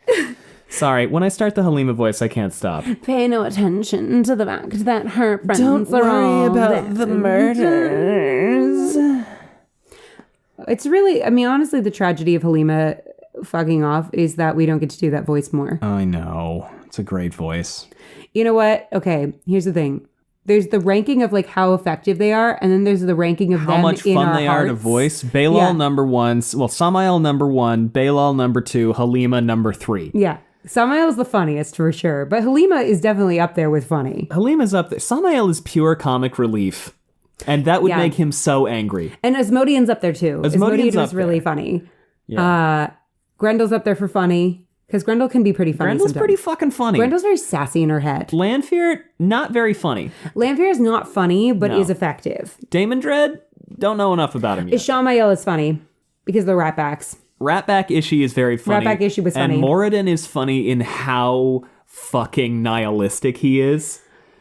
Sorry, when I start the Halima voice, I can't stop. Pay no attention to the fact that her friends Don't are worry all about dead. the murders. It's really, I mean, honestly, the tragedy of Halima fucking off is that we don't get to do that voice more. I know. It's a great voice. You know what? Okay, here's the thing. There's the ranking of like how effective they are, and then there's the ranking of How them much in fun our they hearts. are to voice. Bailal Yeah. number 1. Well, Samael number 1. Bailal number 2. Halima number 3. Yeah. Samael's the funniest for sure, but Halima is definitely up there with funny. Halima's up there. Samael is pure comic relief. And that would Yeah. make him so angry. And Asmodean's up there too. Asmodean's Asmodean up is really there. funny. Yeah. Grendel's up there for funny, because Grendel can be pretty funny Grendel's sometimes. pretty fucking funny. Grendel's very sassy in her head. Lanfear, not very funny. Lanfear is not funny, but No. is effective. Damon Dread, don't know enough about him yet. Ishamael is funny, because of the ratbacks. Ratback Ishii is very funny. Ratback Ishii was funny. And Moradin is funny in how fucking nihilistic he is.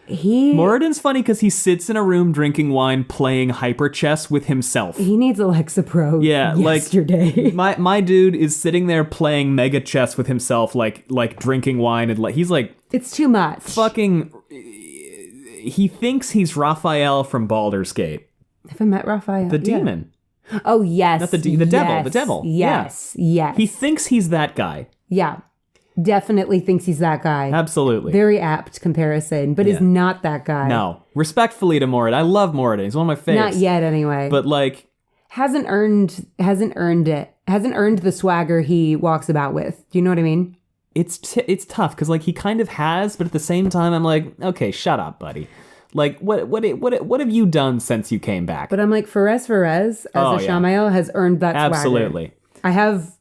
Moradin's funny because he sits in a room drinking wine playing hyper chess with himself. He needs Alexa Pro like yesterday. my dude is sitting there playing mega chess with himself, like drinking wine, and like he's like It's too much. fucking. He thinks he's Raphael from Baldur's Gate, Have I met Raphael? the Yeah. demon, Oh, yes. not the devil, the devil. Yes. Yes. He thinks he's that guy. Yeah. Definitely thinks he's that guy. Absolutely. Very apt comparison, but is not that guy. No, respectfully to Moradin, I love Moradin. He's one of my favorites. Not yet, anyway. But like, hasn't earned it. Hasn't earned the swagger he walks about with. Do you know what I mean? it's tough because like he kind of has, but at the same time, I'm like, okay, shut up, buddy. Like, what have you done since you came back? But I'm like, Ferez as Shamael has earned that swagger. Absolutely. I have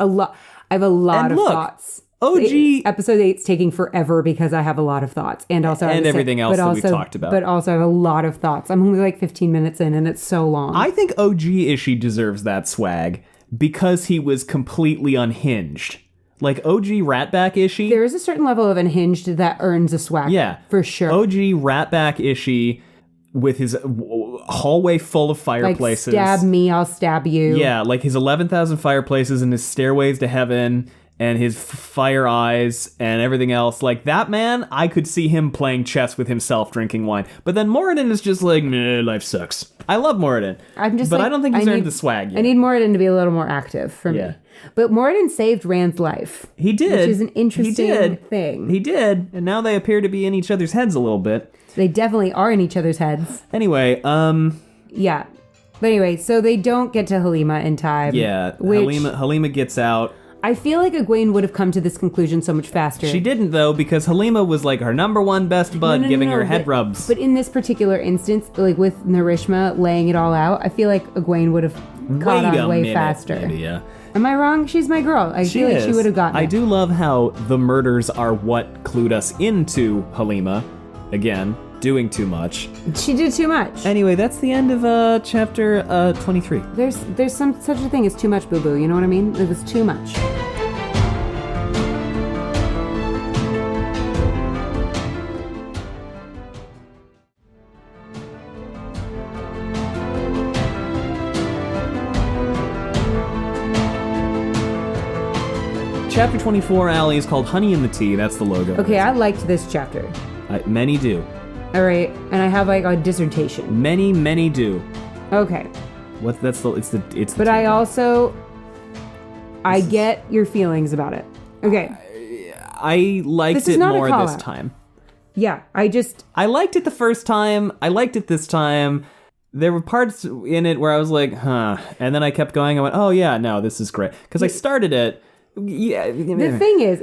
a lot of look, thoughts. OG Episode 8's taking forever because I have a lot of thoughts. And also and everything else that we've talked about. But also I have a lot of thoughts. I'm only like 15 minutes in and it's so long. I think OG Ishii deserves that swag because he was completely unhinged. Like OG Ratback Ishii. There is a certain level of unhinged that earns a swagger. Yeah. For sure. OG Ratback Ishii with his hallway full of like, fireplaces. stab me, I'll stab you. Yeah, like his 11,000 fireplaces and his stairways to heaven and his fire eyes and everything else. Like that man, I could see him playing chess with himself, drinking wine. But then Moradin is just like, nah, life sucks. I love Moradin. But I don't think he's earned the swag yet. I need Moradin to be a little more active for Yeah. me. But Moradin saved Rand's life. He did. Which is an interesting thing. He did. And now they appear to be in each other's heads a little bit. They definitely are in each other's heads. Anyway, Yeah. But anyway, so they don't get to Halima in time. yeah, Which Halima gets out. I feel like Egwene would have come to this conclusion so much faster. She didn't, though, because Halima was like her number one best bud, giving her head rubs. But in this particular instance, like with Narishma laying it all out, I feel like Egwene would have caught on way faster. Maybe, yeah. Am I wrong? She's my girl. I feel like she would have gotten it. I do love how the murders are what clued us into Halima. Again, doing too much. She did too much. Anyway, that's the end of chapter 23. There's such a thing as too much, boo-boo. You know what I mean? It was too much. Chapter 24, Allie, is called Honey in the Tea. That's the logo. Okay, I liked this chapter. Many do. All right, and I have like a dissertation. Many do. Okay. It's But I also, I get your feelings about it. Okay. I liked This is it not a more call this out. time. Yeah, I liked it the first time. I liked it this time. There were parts in it where I was like, huh. And then I kept going. I went, oh yeah, no, this is great. Because I started it. Yeah. the thing is,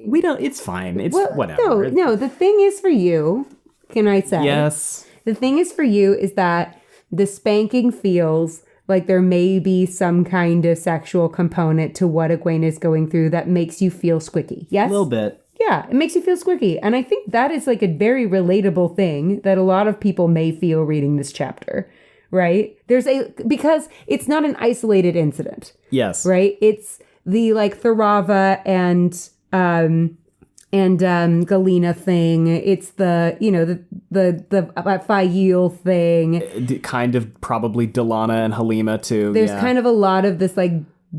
We don't, it's fine. It's well, whatever. No, the thing is for you, can I say? Yes. The thing is for you is that the spanking feels like there may be some kind of sexual component to what Egwene is going through that makes you feel squicky. Yes? A little bit. Yeah, it makes you feel squicky. And I think that is like a very relatable thing that a lot of people may feel reading this chapter, right? Because it's not an isolated incident. Yes. Right? the like Tharava and Galena thing. It's the, you know, the Fael thing. Kind of probably Delana and Halima too. There's kind of a lot of this like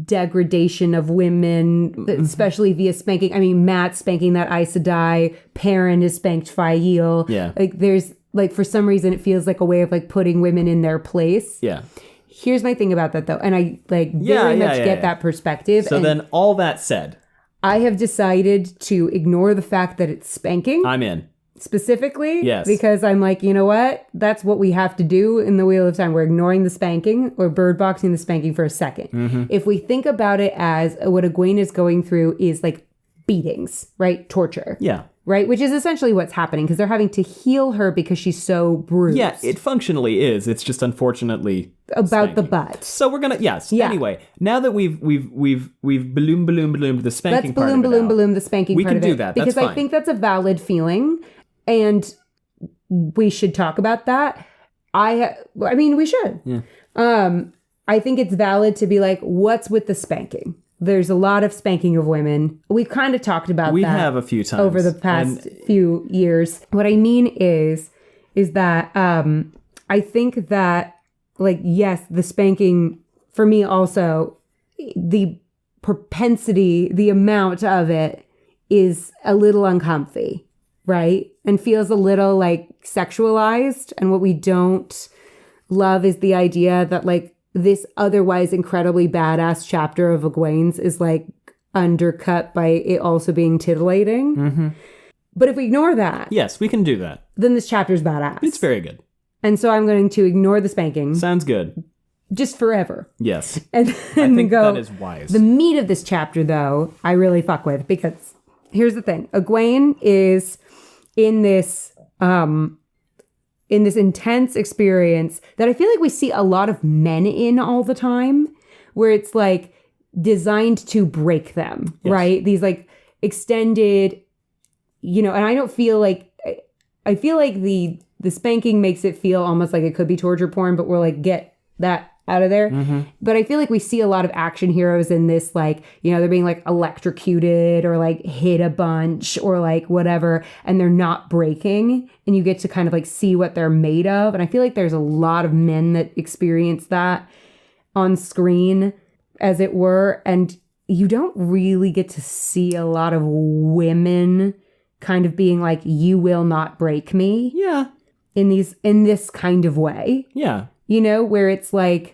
degradation of women, especially via spanking. I mean, Matt spanking that Aes Sedai. Perrin is spanked Fael. Yeah. Like there's like, for some reason, it feels like a way of like putting women in their place. Yeah. Here's my thing about that though. And I like very much get that perspective. So and then all that said, I have decided to ignore the fact that it's spanking. I'm in. Specifically, yes, because I'm like, you know what? That's what we have to do in the Wheel of Time. We're ignoring the spanking or bird boxing the spanking for a second. If we think about it as what Egwene is going through is like beatings, right? Torture. Yeah. Right? Which is essentially what's happening because they're having to heal her because she's so bruised. Yeah, it functionally is. It's just unfortunately about spanking. the butt. So we're gonna Anyway, now that we've ballooned the spanking part of it balloon the spanking part of it. We can do that. That's because fine. I think that's a valid feeling, and we should talk about that. I mean, we should. Yeah. I think it's valid to be like, what's with the spanking? There's a lot of spanking of women. We've kind of talked about that. We have a few times. Over the past few years. What I mean is that I think that, like, yes, the spanking, for me also, the propensity, the amount of it is a little uncomfy, right? And feels a little, like, sexualized. And what we don't love is the idea that, like, this otherwise incredibly badass chapter of Egwene's is like undercut by it also being titillating. But if we ignore that, yes, we can do that. Then this chapter's badass. It's very good. And so I'm going to ignore the spanking. Sounds good. Just forever. Yes. And I think go, that is wise. The meat of this chapter, though, I really fuck with because here's the thing: Egwene is in this intense experience that I feel like we see a lot of men in all the time, where it's like designed to break them, right? These like extended, you know, and I don't feel like, I feel like the spanking makes it feel almost like it could be torture porn, but we're like, get that out of there. But I feel like we see a lot of action heroes in this, like, you know, they're being like electrocuted or like hit a bunch or like whatever, and they're not breaking, and you get to kind of like see what they're made of. And I feel like there's a lot of men that experience that on screen, as it were, and you don't really get to see a lot of women kind of being like, you will not break me. Yeah. In this kind of way. Yeah. You know, where it's like,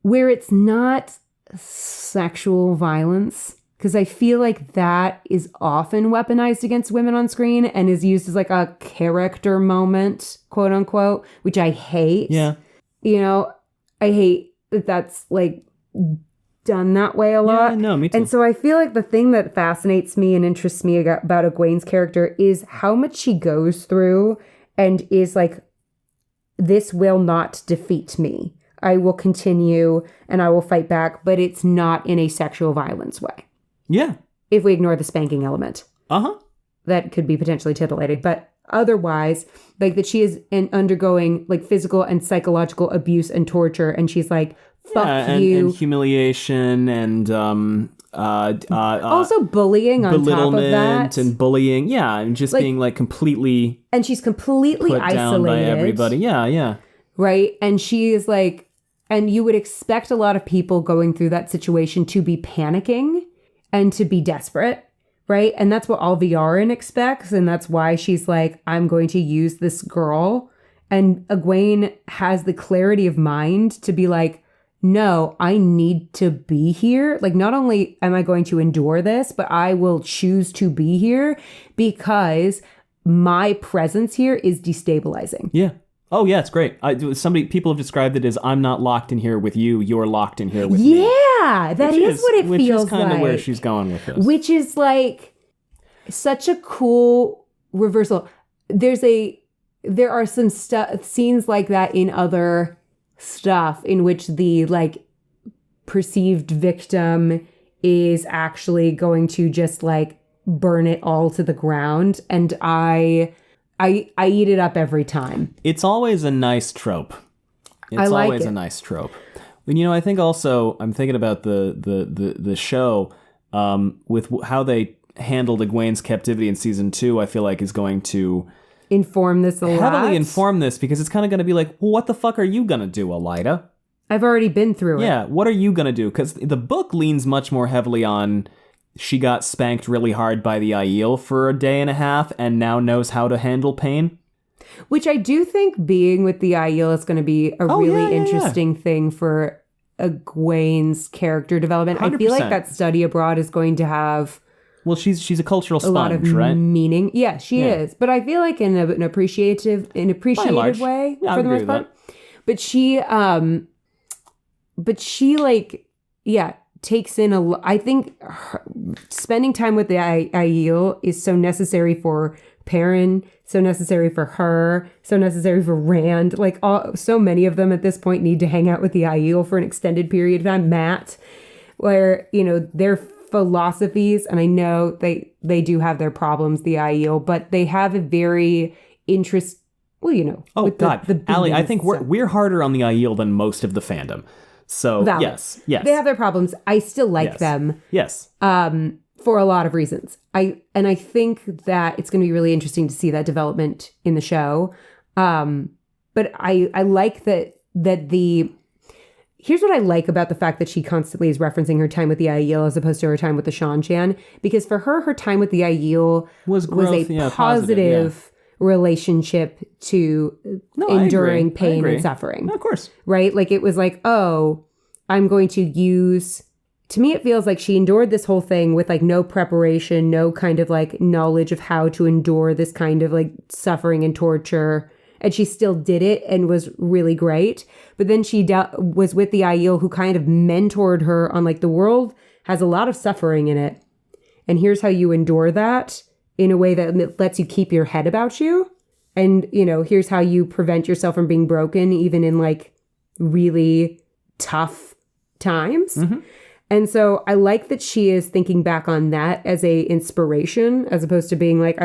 where it's not sexual violence, because I feel like that is often weaponized against women on screen and is used as like a character moment, quote unquote, which I hate. Yeah. You know, I hate that that's like done that way a lot. Yeah, no, me too. And so I feel like the thing that fascinates me and interests me about Egwene's character is how much she goes through and is like, this will not defeat me. I will continue and I will fight back, but it's not in a sexual violence way. Yeah. If we ignore the spanking element. Uh-huh. That could be potentially titillating. But otherwise, like that she is undergoing like physical and psychological abuse and torture. And she's like, fuck you. And humiliation and also bullying on top of that. And bullying. Yeah. And just like, being like completely. And she's completely put isolated. Down by everybody. Yeah. Yeah. Right. And she is like, and you would expect a lot of people going through that situation to be panicking and to be desperate. Right. And that's what all Viarin expects. And that's why she's like, I'm going to use this girl. And Egwene has the clarity of mind to be like, no, I need to be here. Like, not only am I going to endure this, but I will choose to be here because my presence here is destabilizing. Yeah. Oh, yeah, it's great. People have described it as, I'm not locked in here with you, you're locked in here with me. Yeah, that is what it feels like. Which is kind of where she's going with this. Which is like such a cool reversal. There are some scenes like that in other stuff in which the like perceived victim is actually going to just like burn it all to the ground, and I eat it up every time. It's always a nice trope. It's I like always it. a nice trope. And, I think also I'm thinking about the show with how they handled Egwene's captivity in season 2. I feel like is going to inform this a lot. Heavily inform this because it's kind of going to be like, well, what the fuck are you going to do, Elida? I've already been through it. Yeah, what are you going to do? Because the book leans much more heavily on she got spanked really hard by the Aiel for a day and a half and now knows how to handle pain. Which I do think being with the Aiel is going to be a really interesting thing for Egwene's character development. 100%. I feel like that study abroad is going to have... Well, she's a cultural sponge, a lot of right? Meaning. Yeah, she is. But I feel like in an appreciative way for the most part. But she takes in I think spending time with the Aiel is so necessary for Perrin, so necessary for her, so necessary for Rand. Like, so many of them at this point need to hang out with the Aiel for an extended period of time. Matt, where, their philosophies, and I know they do have their problems, the Aiel, but they have a very Oh, God. The Allie, I think we're harder on the Aiel than most of the fandom. So, valid. Yes. They have their problems. I still like them. Yes. For a lot of reasons. I think that it's going to be really interesting to see that development in the show. But I like that here's what I like about the fact that she constantly is referencing her time with the Aiel as opposed to her time with the Seanchan, because for her time with the Aiel was a positive relationship to enduring pain and suffering. No, of course. Right? Like, it was like, oh, I'm going to use... To me, it feels like she endured this whole thing with, like, no preparation, no kind of, like, knowledge of how to endure this kind of, like, suffering and torture. And she still did it and was really great. But then she was with the Aiel, who kind of mentored her on, like, the world has a lot of suffering in it. And here's how you endure that in a way that lets you keep your head about you. And, here's how you prevent yourself from being broken, even in, like, really tough times. Mm-hmm. And so I like that she is thinking back on that as a inspiration, as opposed to being like,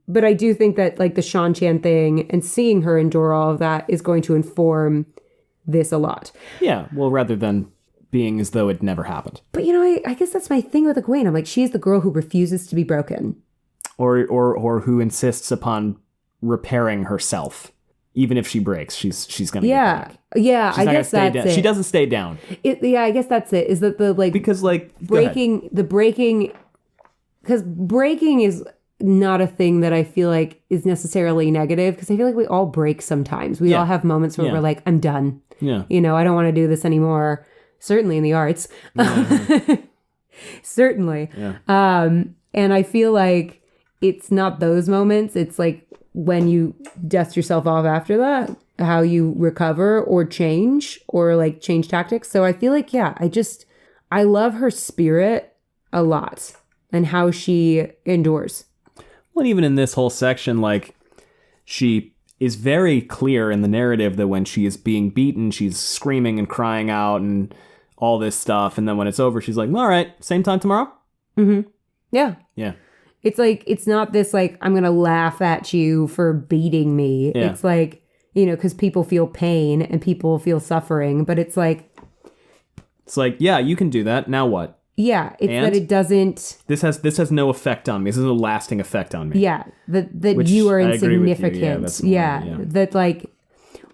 but I do think that, like, the Seanchan thing and seeing her endure all of that is going to inform this a lot. Yeah, well, rather than being as though it never happened. But, I guess that's my thing with Egwene. I'm like, she's the girl who refuses to be broken. Or who insists upon repairing herself. Even if she breaks, she's going to get back. Yeah, I guess that's it. She doesn't stay down. I guess that's it. Is that because, like, breaking because breaking is not a thing that I feel like is necessarily negative, because I feel like we all break sometimes. We all have moments where we're like, I'm done. Yeah. I don't want to do this anymore. Certainly in the arts. Yeah. Certainly. Yeah. And I feel like it's not those moments. It's like when you dust yourself off after that, how you recover or change tactics. So I feel like, I love her spirit a lot and how she endures. Well, even in this whole section, like, she is very clear in the narrative that when she is being beaten, she's screaming and crying out and all this stuff. And then when it's over, she's like, all right, same time tomorrow? Mm-hmm. Yeah. Yeah. It's like, it's not this, like, I'm going to laugh at you for beating me. Yeah. It's like, because people feel pain and people feel suffering, but it's like, yeah, you can do that. Now what? Yeah. It's that it doesn't. This has no effect on me. This has a lasting effect on me. Yeah. That you are insignificant. Yeah. That, like,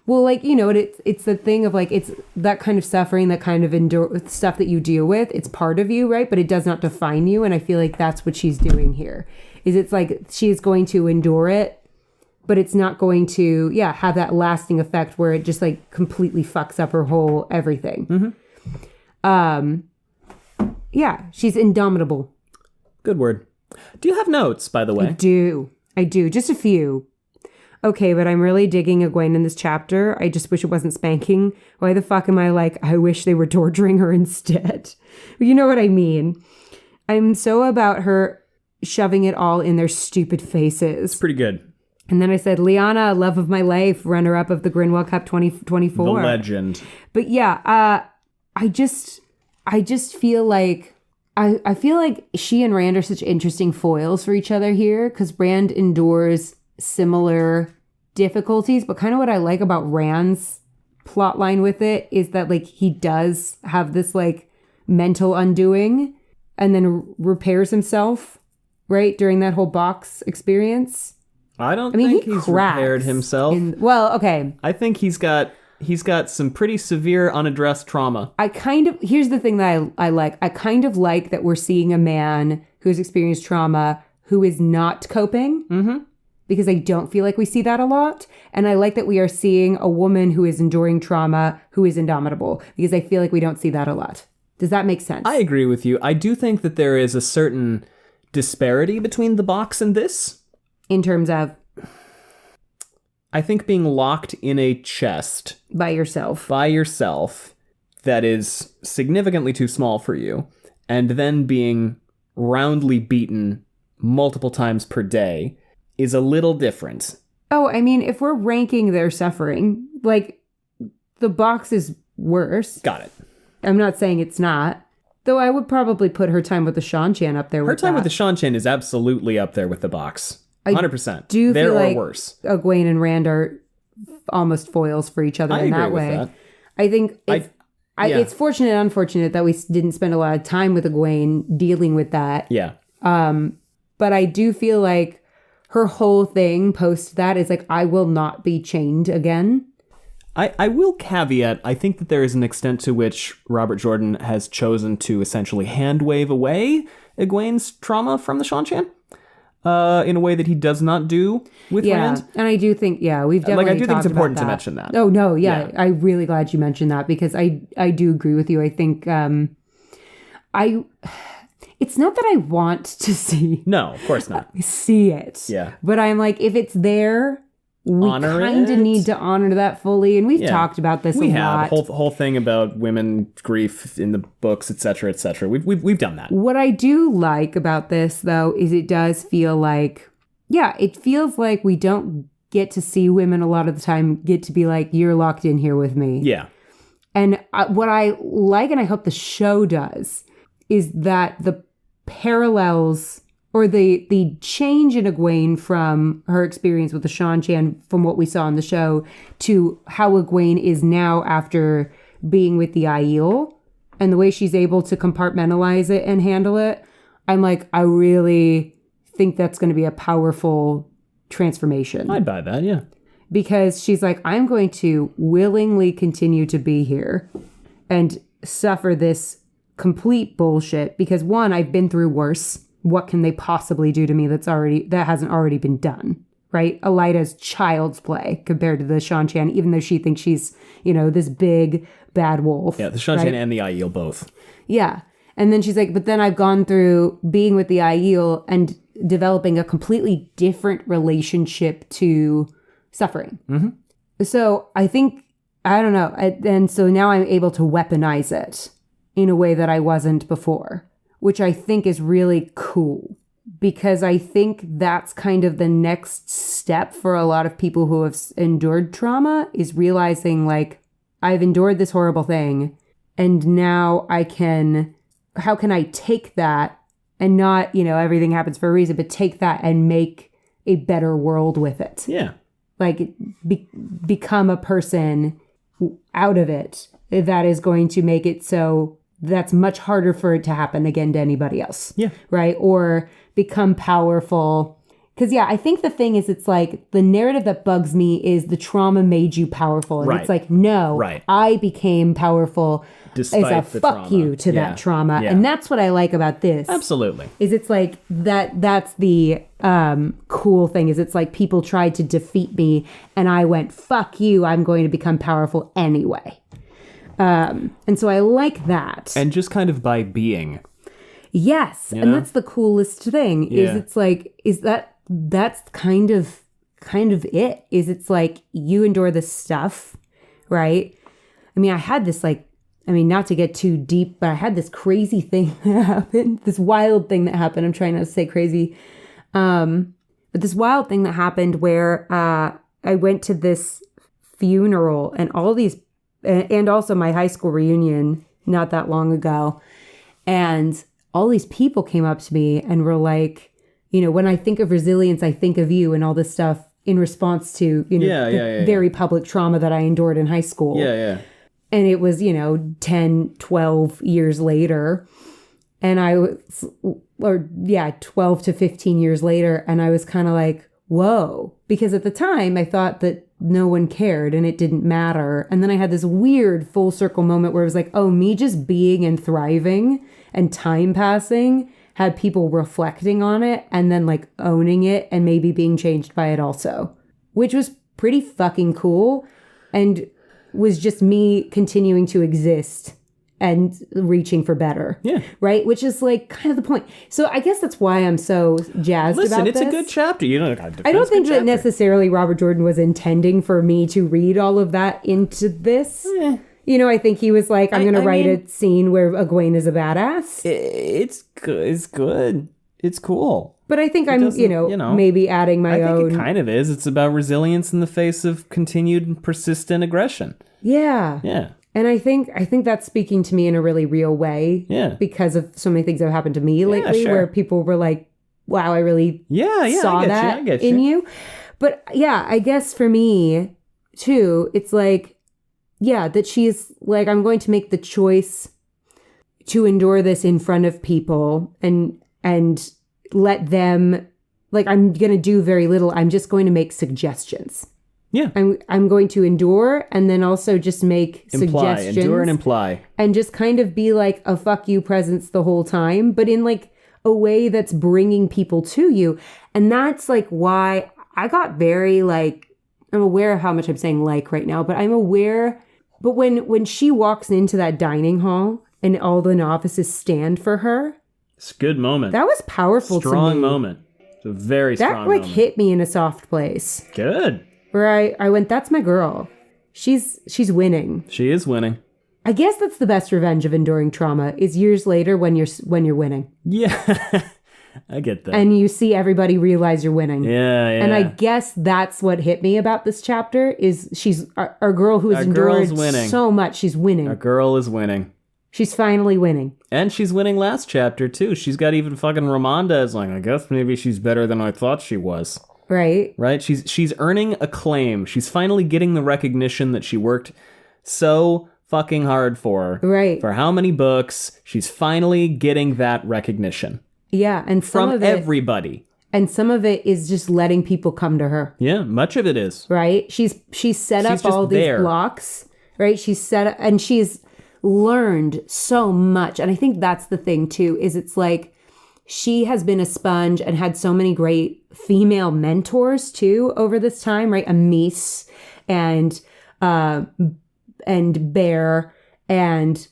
well, like, it's the thing of, like, it's that kind of suffering, that kind of stuff that you deal with. It's part of you, right? But it does not define you. And I feel like that's what she's doing here. It's like she's going to endure it, but it's not going to, have that lasting effect where it just, like, completely fucks up her whole everything. Mm-hmm. She's indomitable. Good word. Do you have notes, by the way? I do. Just a few. Okay, but I'm really digging Egwene in this chapter. I just wish it wasn't spanking. Why the fuck am I like, I wish they were torturing her instead? You know what I mean? I'm so about her shoving it all in their stupid faces. It's pretty good. And then I said, Lyanna, love of my life, runner-up of the Grinwell Cup 2024. The legend. But I just feel like, I feel like she and Rand are such interesting foils for each other here, because Rand endures similar difficulties, but kind of what I like about Rand's plot line with it is that like he does have this like mental undoing and then repairs himself, right? During that whole box experience. I think he's repaired himself. Okay. I think he's got some pretty severe unaddressed trauma. Here's the thing that I like. I kind of like that we're seeing a man who's experienced trauma who is not coping. Mm-hmm. Because I don't feel like we see that a lot. And I like that we are seeing a woman who is enduring trauma who is indomitable. Because I feel like we don't see that a lot. Does that make sense? I agree with you. I do think that there is a certain disparity between the box and this. In terms of? I think being locked in a chest. By yourself. That is significantly too small for you. And then being roundly beaten multiple times per day is a little different. Oh, I mean, if we're ranking their suffering, like, the box is worse. Got it. I'm not saying it's not. Though I would probably put her time with the Shan-Chan up there with that. Her time with the Shan-Chan is absolutely up there with the box. 100%. Do there feel or like worse. Egwene and Rand are almost foils for each other in that way. That. I think it's fortunate and unfortunate that we didn't spend a lot of time with Egwene dealing with that. Yeah. But I do feel like her whole thing post that is like, I will not be chained again. I will caveat, I think that there is an extent to which Robert Jordan has chosen to essentially hand wave away Egwene's trauma from the Shan-Chan in a way that he does not do with Rand. And I do think, we've definitely I do think it's important to mention that. Oh, no, I'm really glad you mentioned that because I do agree with you. I think it's not that I want to see. No, of course not. See it. Yeah. But I'm like, if it's there, we kind of need to honor that fully. And we've talked about this a lot. We have. Whole thing about women, grief in the books, et cetera, et cetera. We've done that. What I do like about this, though, is it does feel like, it feels like we don't get to see women a lot of the time get to be like, you're locked in here with me. Yeah. And what I like, and I hope the show does, is that the parallels or the change in Egwene from her experience with the Shan-Chan from what we saw in the show to how Egwene is now after being with the Aiel and the way she's able to compartmentalize it and handle it. I'm like, I really think that's going to be a powerful transformation. I'd buy that, yeah. Because she's like, I'm going to willingly continue to be here and suffer this complete bullshit because one, I've been through worse. What can they possibly do to me that hasn't already been done, right? Elida's child's play compared to the Shan-Chan, even though she thinks she's, this big bad wolf. Yeah, the Shan-Chan and the Aiel both. Yeah. And then she's like, but then I've gone through being with the Aiel and developing a completely different relationship to suffering. Mm-hmm. So I think, I don't know. And so now I'm able to weaponize it in a way that I wasn't before, which I think is really cool because I think that's kind of the next step for a lot of people who have endured trauma is realizing like, I've endured this horrible thing and now how can I take that and not, everything happens for a reason, but take that and make a better world with it. Yeah. Like become a person out of it that is going to make it so that's much harder for it to happen again to anybody else. Yeah. Right? Or become powerful. Because, I think the thing is, it's like the narrative that bugs me is the trauma made you powerful. And it's like, no, I became powerful despite as a fuck trauma. You to that trauma. Yeah. And that's what I like about this. Absolutely. Is it's like that's the cool thing is it's like people tried to defeat me and I went, fuck you, I'm going to become powerful anyway. And so I like that. And just kind of by being. Yes. And that's the coolest thing is it's like, that's kind of it is it's like you endure this stuff, right? I mean, I had this not to get too deep, but I had this crazy thing that happened, this wild thing that happened. I'm trying not to say crazy. But this wild thing that happened where, I went to this funeral and all these, and also my high school reunion not that long ago. And all these people came up to me and were like, when I think of resilience, I think of you and all this stuff. in response to, very public trauma that I endured in high school. Yeah. And it was, 10, 12 years later. And 12 to 15 years later. And I was kind of like, whoa. Because at the time I thought that no one cared and it didn't matter. And then I had this weird full circle moment where it was like, oh, me just being and thriving and time passing had people reflecting on it and then like owning it and maybe being changed by it also, which was pretty fucking cool and was just me continuing to exist and reaching for better. Yeah. Right? Which is like kind of the point. So I guess that's why I'm so jazzed about this. Listen, it's a good chapter. I don't think that necessarily Robert Jordan was intending for me to read all of that into this. I think he was like, I'm going to write a scene where Egwene is a badass. It's good. It's cool. But I think I'm, maybe adding my own. I think it kind of is. It's about resilience in the face of continued and persistent aggression. Yeah. Yeah. And I think that's speaking to me in a really real way. Yeah. Because of so many things that have happened to me lately where people were like, wow, I really saw that in you. But yeah, I guess for me too, it's like, yeah, that she's like, I'm going to make the choice to endure this in front of people and let them, like, I'm going to do very little. I'm just going to make suggestions. Yeah. I'm going to endure and then also just make suggestions. Endure and imply. And just kind of be like a fuck you presence the whole time, but in like a way that's bringing people to you. And that's like why I got very like, I'm aware of how much I'm saying like right now, but I'm aware. But when she walks into that dining hall and all the novices stand for her. It's a good moment. That was powerful to me. Strong moment. It's a very strong moment. That like hit me in a soft place. Good. Where I went, that's my girl. She's winning. She is winning. I guess that's the best revenge of enduring trauma is years later when you're winning. Yeah. I get that. And you see everybody realize you're winning. Yeah. And I guess that's what hit me about this chapter is she's our girl who has endured so much. She's winning. Our girl is winning. She's finally winning. And she's winning last chapter too. She's got even fucking Romanda as like, I guess maybe she's better than I thought she was. Right. She's earning acclaim. She's finally getting the recognition that she worked so fucking hard for. Right. For how many books? She's finally getting that recognition. Yeah, and from everybody. And some of it is just letting people come to her. Yeah, much of it is. Right? She's set up all these blocks, right? She's set up and she's learned so much. And I think that's the thing too, is it's like she has been a sponge and had so many great female mentors too over this time, right? Amis and Bear and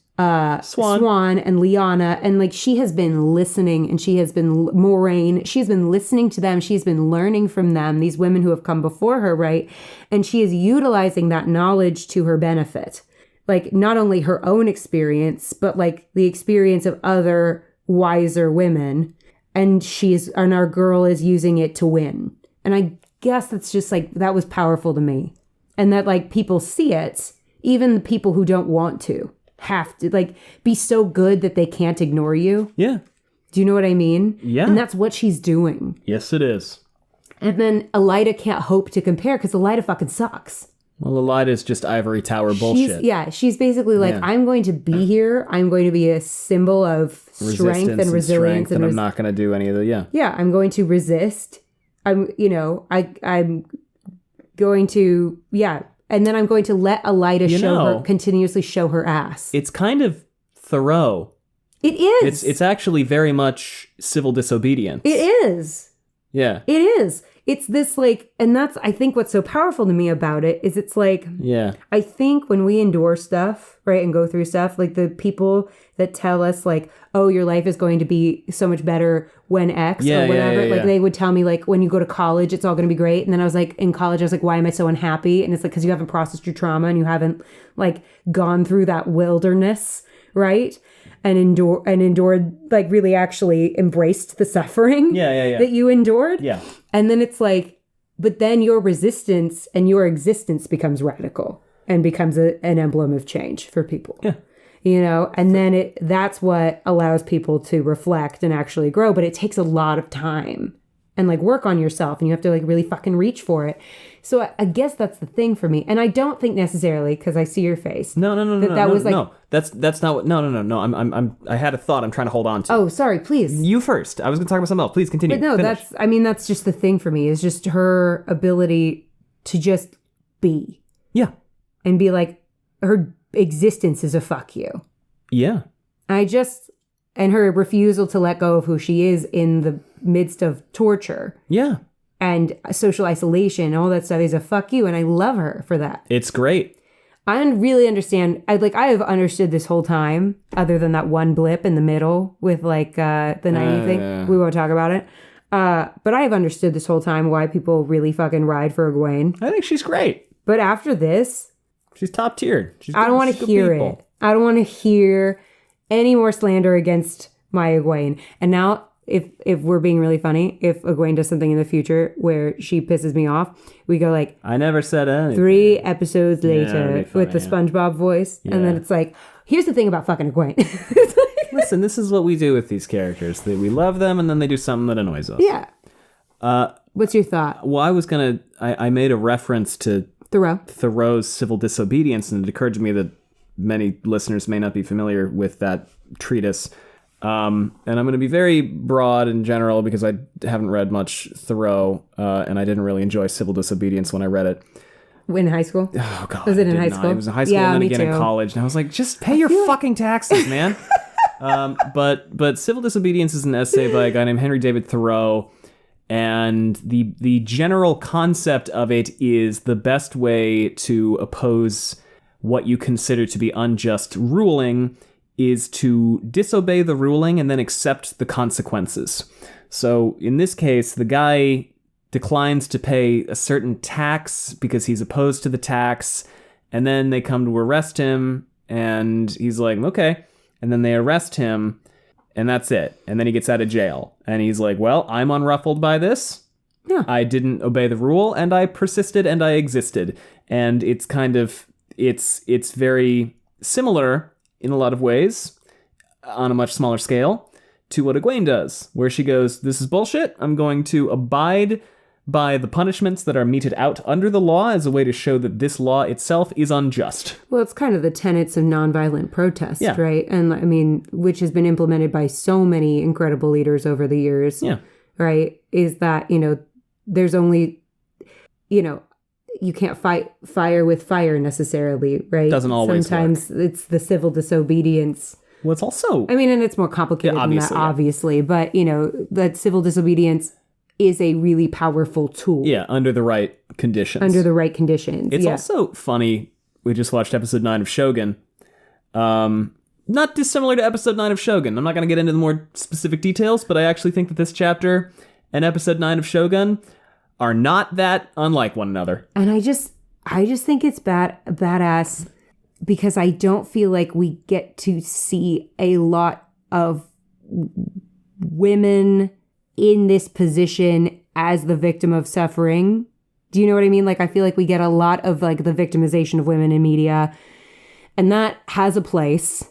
Swan and Liana, and like she has been listening and she has been Moraine, she's been listening to them, she's been learning from them, these women who have come before her, right? And she is utilizing that knowledge to her benefit, like not only her own experience but like the experience of other wiser women, and our girl is using it to win. And I guess that's just like, that was powerful to me, and that like people see it, even the people who don't want to have to like be so good that they can't ignore you. Yeah. Do you know what I mean? Yeah. And that's what she's doing. Yes, it is. And then Elida can't hope to compare because Elida fucking sucks. Well, Elida's just ivory tower bullshit. She's basically like, I'm going to be here. I'm going to be a symbol of strength and resilience. And I'm not going to do any of the, Yeah, I'm going to resist. I'm going to, and then I'm going to let Elida continuously show her ass. It's kind of Thoreau. It is. It's actually very much civil disobedience. It is. Yeah. It is. It's this like, and that's, I think what's so powerful to me about it is it's like, I think when we endure stuff, right, and go through stuff, like the people that tell us like, oh, your life is going to be so much better when X or whatever, like they would tell me like, when you go to college, it's all going to be great. And then I was like, in college, I was like, why am I so unhappy? And it's like, because you haven't processed your trauma and you haven't like gone through that wilderness, right? And endured, like really actually embraced the suffering that you endured. Yeah. And then it's like, but then your resistance and your existence becomes radical and becomes an emblem of change for people. Yeah. And then that's what allows people to reflect and actually grow. But it takes a lot of time. and like work on yourself, and you have to like really fucking reach for it. So I guess that's the thing for me. And I don't think necessarily, because I see your face. No. That's not what. No. I had a thought. I'm trying to hold on to. Oh, sorry. Please. You first. I was going to talk about something else. Please continue. But no, Finish. that's just the thing for me. Is just her ability to just be. Yeah. And be like, her existence is a fuck you. Yeah. And her refusal to let go of who she is in the midst of torture. Yeah. And social isolation and all that stuff is a fuck you. And I love her for that. It's great. I really understand. I have understood this whole time, other than that one blip in the middle with like the 90 thing. Yeah. We won't talk about it. But I have understood this whole time why people really fucking ride for Egwene. I think she's great. But after this, she's top tier. I don't want to hear it. I don't want to hear any more slander against my Egwene. And now, if we're being really funny, if Egwene does something in the future where she pisses me off, we go like, I never said anything. 3 episodes later funny, with the SpongeBob voice. Yeah. And then it's like, here's the thing about fucking Egwene. Listen, this is what we do with these characters. We love them, and then they do something that annoys us. Yeah. What's your thought? Well, I made a reference to Thoreau's Civil Disobedience, and it occurred to me that many listeners may not be familiar with that treatise. And I'm going to be very broad and general because I haven't read much Thoreau, and I didn't really enjoy Civil Disobedience when I read it. In high school? Oh, God. Was it in high school? It was in high school and then again in college. And I was like, just pay your fucking taxes, man. But Civil Disobedience is an essay by a guy named Henry David Thoreau. And the general concept of it is the best way to oppose what you consider to be unjust ruling is to disobey the ruling and then accept the consequences. So in this case, the guy declines to pay a certain tax because he's opposed to the tax, and then they come to arrest him, and he's like, okay. And then they arrest him, and that's it. And then he gets out of jail, and he's like, well, I'm unruffled by this. Yeah. I didn't obey the rule, and I persisted, and I existed. And it's kind of, it's very similar in a lot of ways, on a much smaller scale, to what Egwene does, where she goes, this is bullshit. I'm going to abide by the punishments that are meted out under the law as a way to show that this law itself is unjust. Well, it's kind of the tenets of nonviolent protest, right? And I mean, which has been implemented by so many incredible leaders over the years, right? Is that, there's only, you can't fight fire with fire necessarily, right? Doesn't always Sometimes work. It's the civil disobedience. Well, it's also... I mean, and it's more complicated than that, obviously. But, that civil disobedience is a really powerful tool. Yeah, under the right conditions. It's also funny, we just watched episode 9 of Shogun. Not dissimilar to episode 9 of Shogun. I'm not going to get into the more specific details, but I actually think that this chapter and episode 9 of Shogun are not that unlike one another. And I just think it's badass because I don't feel like we get to see a lot of women in this position as the victim of suffering. Do you know what I mean? Like, I feel like we get a lot of like the victimization of women in media, and that has a place.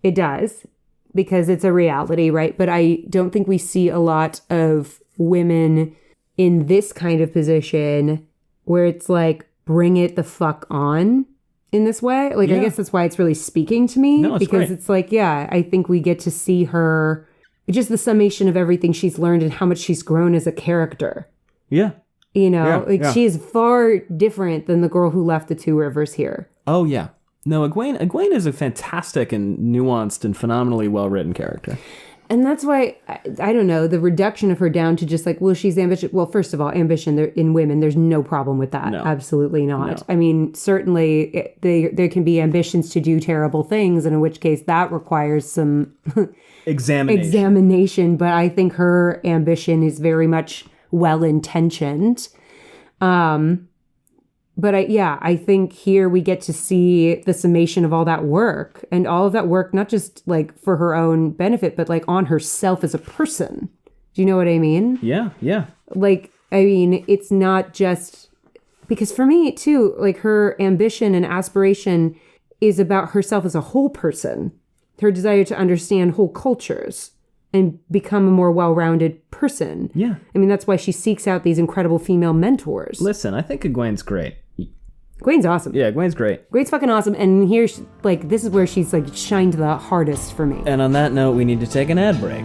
It does, because it's a reality, right? But I don't think we see a lot of women in this kind of position where it's like, bring it the fuck on in this way. Like, I guess that's why it's really speaking to me, because it's like, I think we get to see her, just the summation of everything she's learned and how much she's grown as a character. Yeah. She is far different than the girl who left the Two Rivers here. Oh, yeah. No, Egwene is a fantastic and nuanced and phenomenally well-written character. And that's why, I don't know, the reduction of her down to just like, well, she's ambitious. Well, first of all, ambition in women, there's no problem with that. No. Absolutely not. No. I mean, certainly there can be ambitions to do terrible things, and in which case that requires some examination. But I think her ambition is very much well-intentioned. But I think here we get to see the summation of all that work, and all of that work, not just like for her own benefit, but like on herself as a person. Do you know what I mean? Yeah. Like, I mean, it's not just because for me too, like her ambition and aspiration is about herself as a whole person, her desire to understand whole cultures, and become a more well-rounded person. Yeah. I mean, that's why she seeks out these incredible female mentors. Listen, I think Egwene's great. Egwene's awesome. Yeah, Egwene's great. Egwene's fucking awesome. And here, this is where she's like shined the hardest for me. And on that note, we need to take an ad break.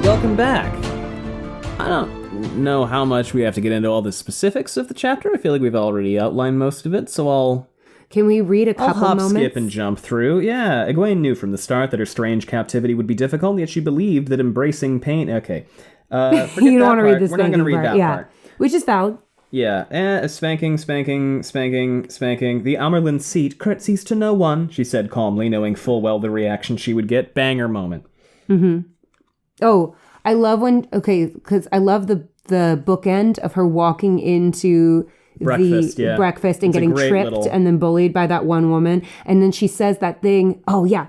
Welcome back. I don't know how much we have to get into all the specifics of the chapter. I feel like we've already outlined most of it, so Can we read a I'll couple hop, moments? skip, and jump through. Yeah, Egwene knew from the start that her strange captivity would be difficult, yet she believed that embracing pain... Okay. Forget You don't want to part. read this We're not going to read part. that Yeah. part. Which is valid. Yeah, spanking. The Amerlin seat curtsies to no one, she said calmly, knowing full well the reaction she would get. Banger moment. Oh, I love because I love the bookend of her walking into Breakfast, the yeah. breakfast and It's a getting great tripped little- and then bullied by that one woman. And then she says that thing, oh yeah,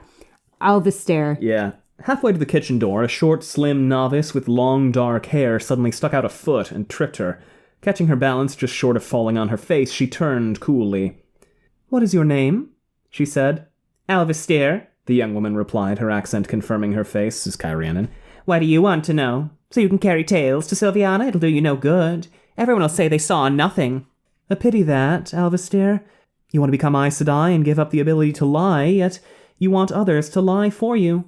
Alvister. Yeah. Halfway to the kitchen door, a short, slim novice with long, dark hair suddenly stuck out a foot and tripped her. Catching her balance just short of falling on her face, she turned coolly. "What is your name?" she said. "Alvister," the young woman replied, her accent confirming her face as Kyrianan. "Why do you want to know? So you can carry tales to Sylviana? It'll do you no good. Everyone will say they saw nothing." "A pity that, Alvister. You want to become Aes Sedai and give up the ability to lie, yet you want others to lie for you.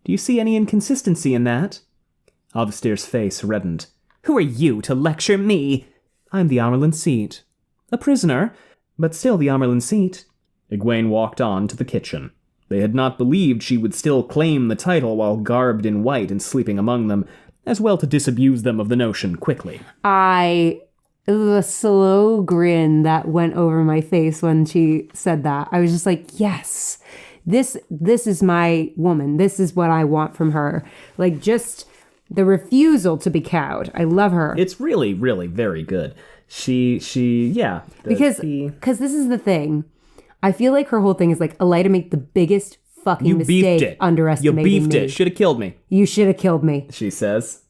Do you see any inconsistency in that?" Alvister's face reddened. "Who are you to lecture me?" "I'm the Amerlin seat." "A prisoner, but still the Amerlin seat." Egwene walked on to the kitchen. They had not believed she would still claim the title while garbed in white and sleeping among them, as well to disabuse them of the notion quickly. The slow grin that went over my face when she said that. I was just like, yes, this is my woman. This is what I want from her. Like, just the refusal to be cowed. I love her. It's really, really very good. Yeah. Because this is the thing. I feel like her whole thing is like, Elida made the biggest fucking mistake underestimating me. You beefed it. Should have killed me. You should have killed me. She says.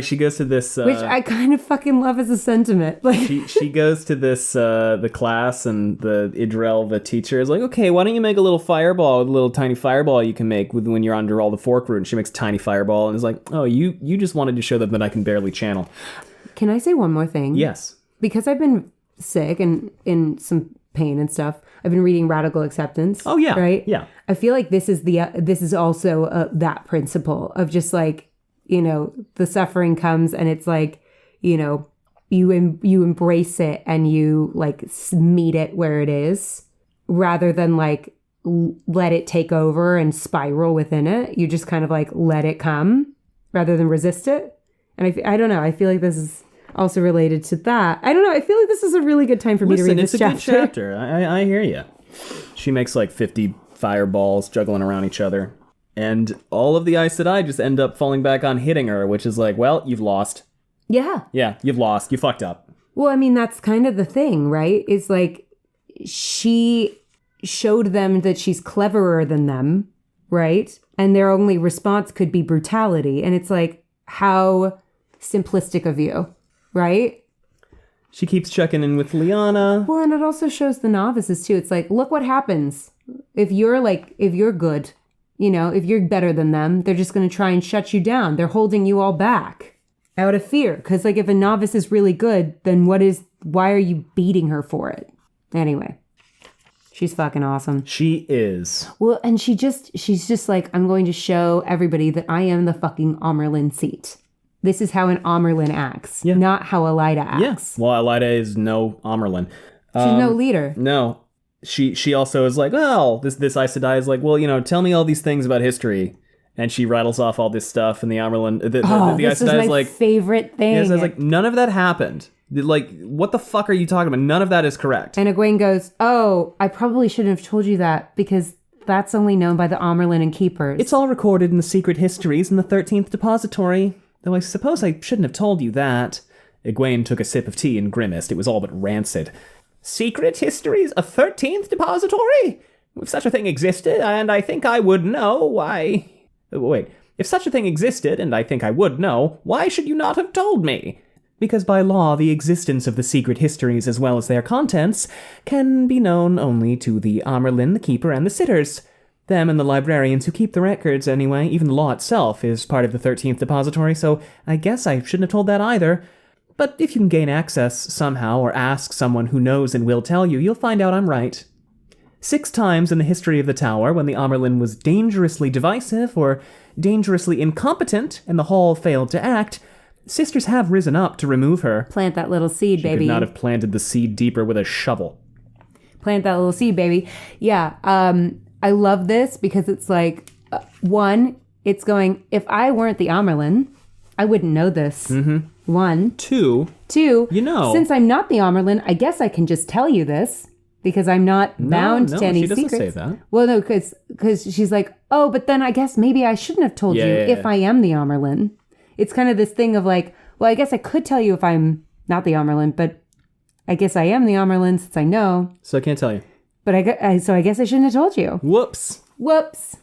She goes to this... Which I kind of fucking love as a sentiment. Like, she goes to this, the class, and the Idrel, the teacher, is like, "Okay, why don't you make a little fireball, a little tiny fireball you can make when you're under all the fork root." And she makes a tiny fireball and is like, "Oh, you just wanted to show them that I can barely channel." Can I say one more thing? Yes. Because I've been sick and in some pain and stuff, I've been reading Radical Acceptance. Oh, yeah. Right? Yeah. I feel like this is also that principle of just like, you know, the suffering comes and it's like, you know, you embrace it and you like meet it where it is rather than like let it take over and spiral within it. You just kind of like let it come rather than resist it. And I don't know. I feel like this is also related to that. I don't know. I feel like this is a really good time for me to read this chapter. It's a good chapter. I hear you. She makes like 50 fireballs juggling around each other. And all of the Aes Sedai just end up falling back on hitting her, which is like, well, you've lost. Yeah. Yeah, you've lost. You fucked up. Well, I mean, that's kind of the thing, right? It's like she showed them that she's cleverer than them, right? And their only response could be brutality. And it's like, how simplistic of you, right? She keeps checking in with Lyanna. Well, and it also shows the novices, too. It's like, look what happens. If you're good, you know, if you're better than them, they're just going to try and shut you down. They're holding you all back out of fear. Because, like, if a novice is really good, then why are you beating her for it? Anyway, she's fucking awesome. She is. Well, and she's just like, I'm going to show everybody that I am the fucking Amerlin seat. This is how an Amerlin acts, not how Elida acts. Yes. Well, Elida is no Amerlin. She's no leader. No. She also is like, well, this Aes Sedai is like, well, you know, tell me all these things about history. And she rattles off all this stuff, and the Amerlin, the Aes Sedai is like, favorite thing. Yes, I was like, none of that happened. Like, what the fuck are you talking about? None of that is correct. And Egwene goes, oh, I probably shouldn't have told you that because that's only known by the Amerlin and Keepers. It's all recorded in the secret histories in the 13th depository. Though I suppose I shouldn't have told you that. Egwene took a sip of tea and grimaced. It was all but rancid. Secret histories? A 13th depository? If such a thing existed, and I think I would know, why... Wait, If such a thing existed, and I think I would know, why should you not have told me? Because by law, the existence of the secret histories as well as their contents can be known only to the Amerlin, the keeper, and the sitters. Them and the librarians who keep the records, anyway. Even the law itself is part of the 13th depository, so I guess I shouldn't have told that either. But if you can gain access somehow or ask someone who knows and will tell you, you'll find out I'm right. 6 times in the history of the tower, when the Amerlin was dangerously divisive or dangerously incompetent and the hall failed to act, sisters have risen up to remove her. Plant that little seed, baby. She could not have planted the seed deeper with a shovel. Plant that little seed, baby. Yeah, I love this because it's like, one, it's going, if I weren't the Amerlin, I wouldn't know this. Mm-hmm. 1. 2, you know, since I'm not the Amerlin, I guess I can just tell you this because I'm not bound to any secrets. No, she doesn't say that. Well, no, because she's like, oh, but then I guess maybe I shouldn't have told you if I am the Amerlin. It's kind of this thing of like, well, I guess I could tell you if I'm not the Amerlin, but I guess I am the Amerlin since I know. So I can't tell you. But I guess I shouldn't have told you. Whoops.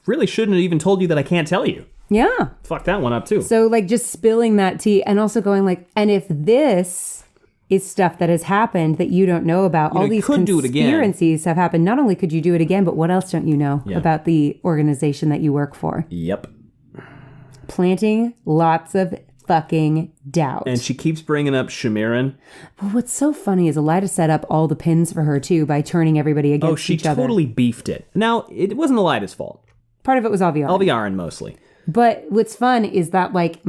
Really shouldn't have even told you that I can't tell you. Yeah. Fuck that one up too. So like just spilling that tea and also going like, and if this is stuff that has happened that you don't know about, all these conspiracies have happened. Not only could you do it again, but what else don't you know about the organization that you work for? Yep. Planting lots of fucking doubt. And she keeps bringing up Shamiran. But what's so funny is Elida set up all the pins for her too by turning everybody against each other. Oh, she totally beefed it. Now, it wasn't Elida's fault. Part of it was Alviarin. Alviarin mostly. But what's fun is that, like,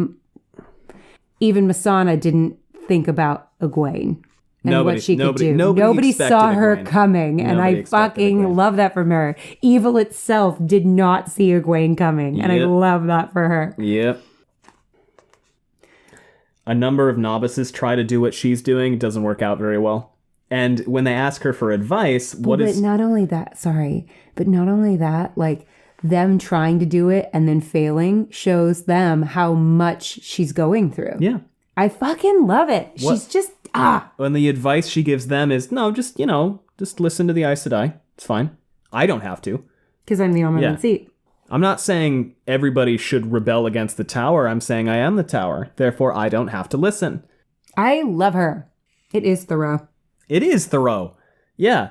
even Masana didn't think about Egwene and what she could do. Nobody saw her coming, and I fucking love that from her. Evil itself did not see Egwene coming, and I love that for her. Yep. A number of novices try to do what she's doing. It doesn't work out very well. And when they ask her for advice, but not only that, like, them trying to do it and then failing shows them how much she's going through. Yeah. I fucking love it. She's just, And the advice she gives them is, no, just listen to the Aes Sedai. It's fine. I don't have to. Because I'm the Amerlin seat. I'm not saying everybody should rebel against the tower. I'm saying I am the tower. Therefore, I don't have to listen. I love her. It is Thoreau. It is Thoreau. Yeah.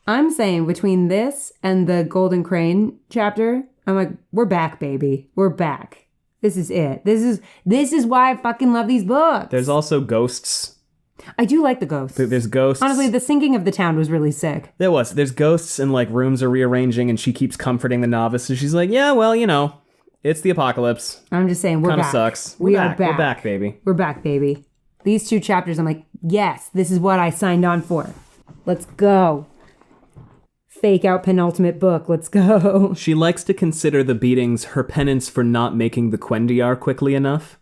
I'm saying between this and the Golden Crane chapter, I'm like, we're back, baby. We're back. This is it. This is why I fucking love these books. There's also ghosts. I do like the ghosts. There's ghosts. Honestly, the sinking of the town was really sick. There's ghosts and like rooms are rearranging and she keeps comforting the novice. So she's like, yeah, well, it's the apocalypse. I'm just saying, we're back. Kind of sucks. We are back. We're back, baby. We're back, baby. These 2 chapters, I'm like, yes, this is what I signed on for. Let's go. Fake out penultimate book. Let's go. She likes to consider the beatings her penance for not making the Quendiar quickly enough.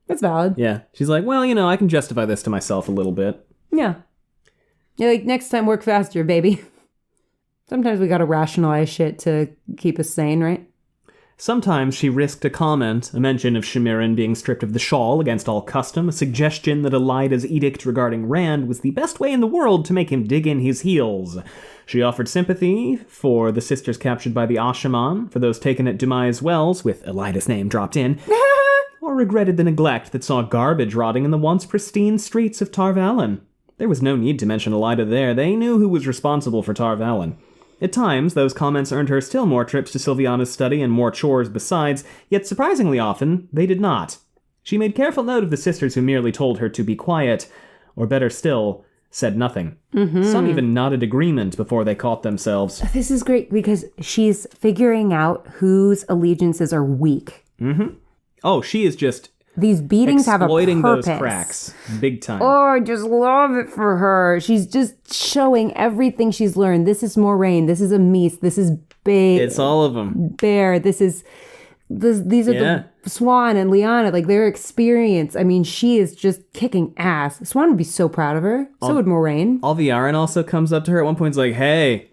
That's valid. Yeah. She's like, well, I can justify this to myself a little bit. Yeah. You're like, next time work faster, baby. Sometimes we gotta rationalize shit to keep us sane, right? Sometimes she risked a mention of Shamiran being stripped of the shawl against all custom, a suggestion that Elida's edict regarding Rand was the best way in the world to make him dig in his heels. She offered sympathy for the sisters captured by the Ashaman, for those taken at Dumai's Wells, with Elida's name dropped in, or regretted the neglect that saw garbage rotting in the once pristine streets of Tar Valon. There was no need to mention Elida there. They knew who was responsible for Tar Valon. At times, those comments earned her still more trips to Sylviana's study and more chores besides, yet surprisingly often, they did not. She made careful note of the sisters who merely told her to be quiet, or better still, said nothing. Mm-hmm. Some even nodded agreement before they caught themselves. This is great because she's figuring out whose allegiances are weak. Mm-hmm. Oh, she is just... These beatings have a purpose. Exploiting those cracks. Big time. Oh, I just love it for her. She's just showing everything she's learned. This is Moraine. This is Amis. This is It's all of them. Bear. These are the Swan and Lyanna. Like, their experience. I mean, she is just kicking ass. Swan would be so proud of her. So would Moraine. Alviarin also comes up to her at one point and is like, hey...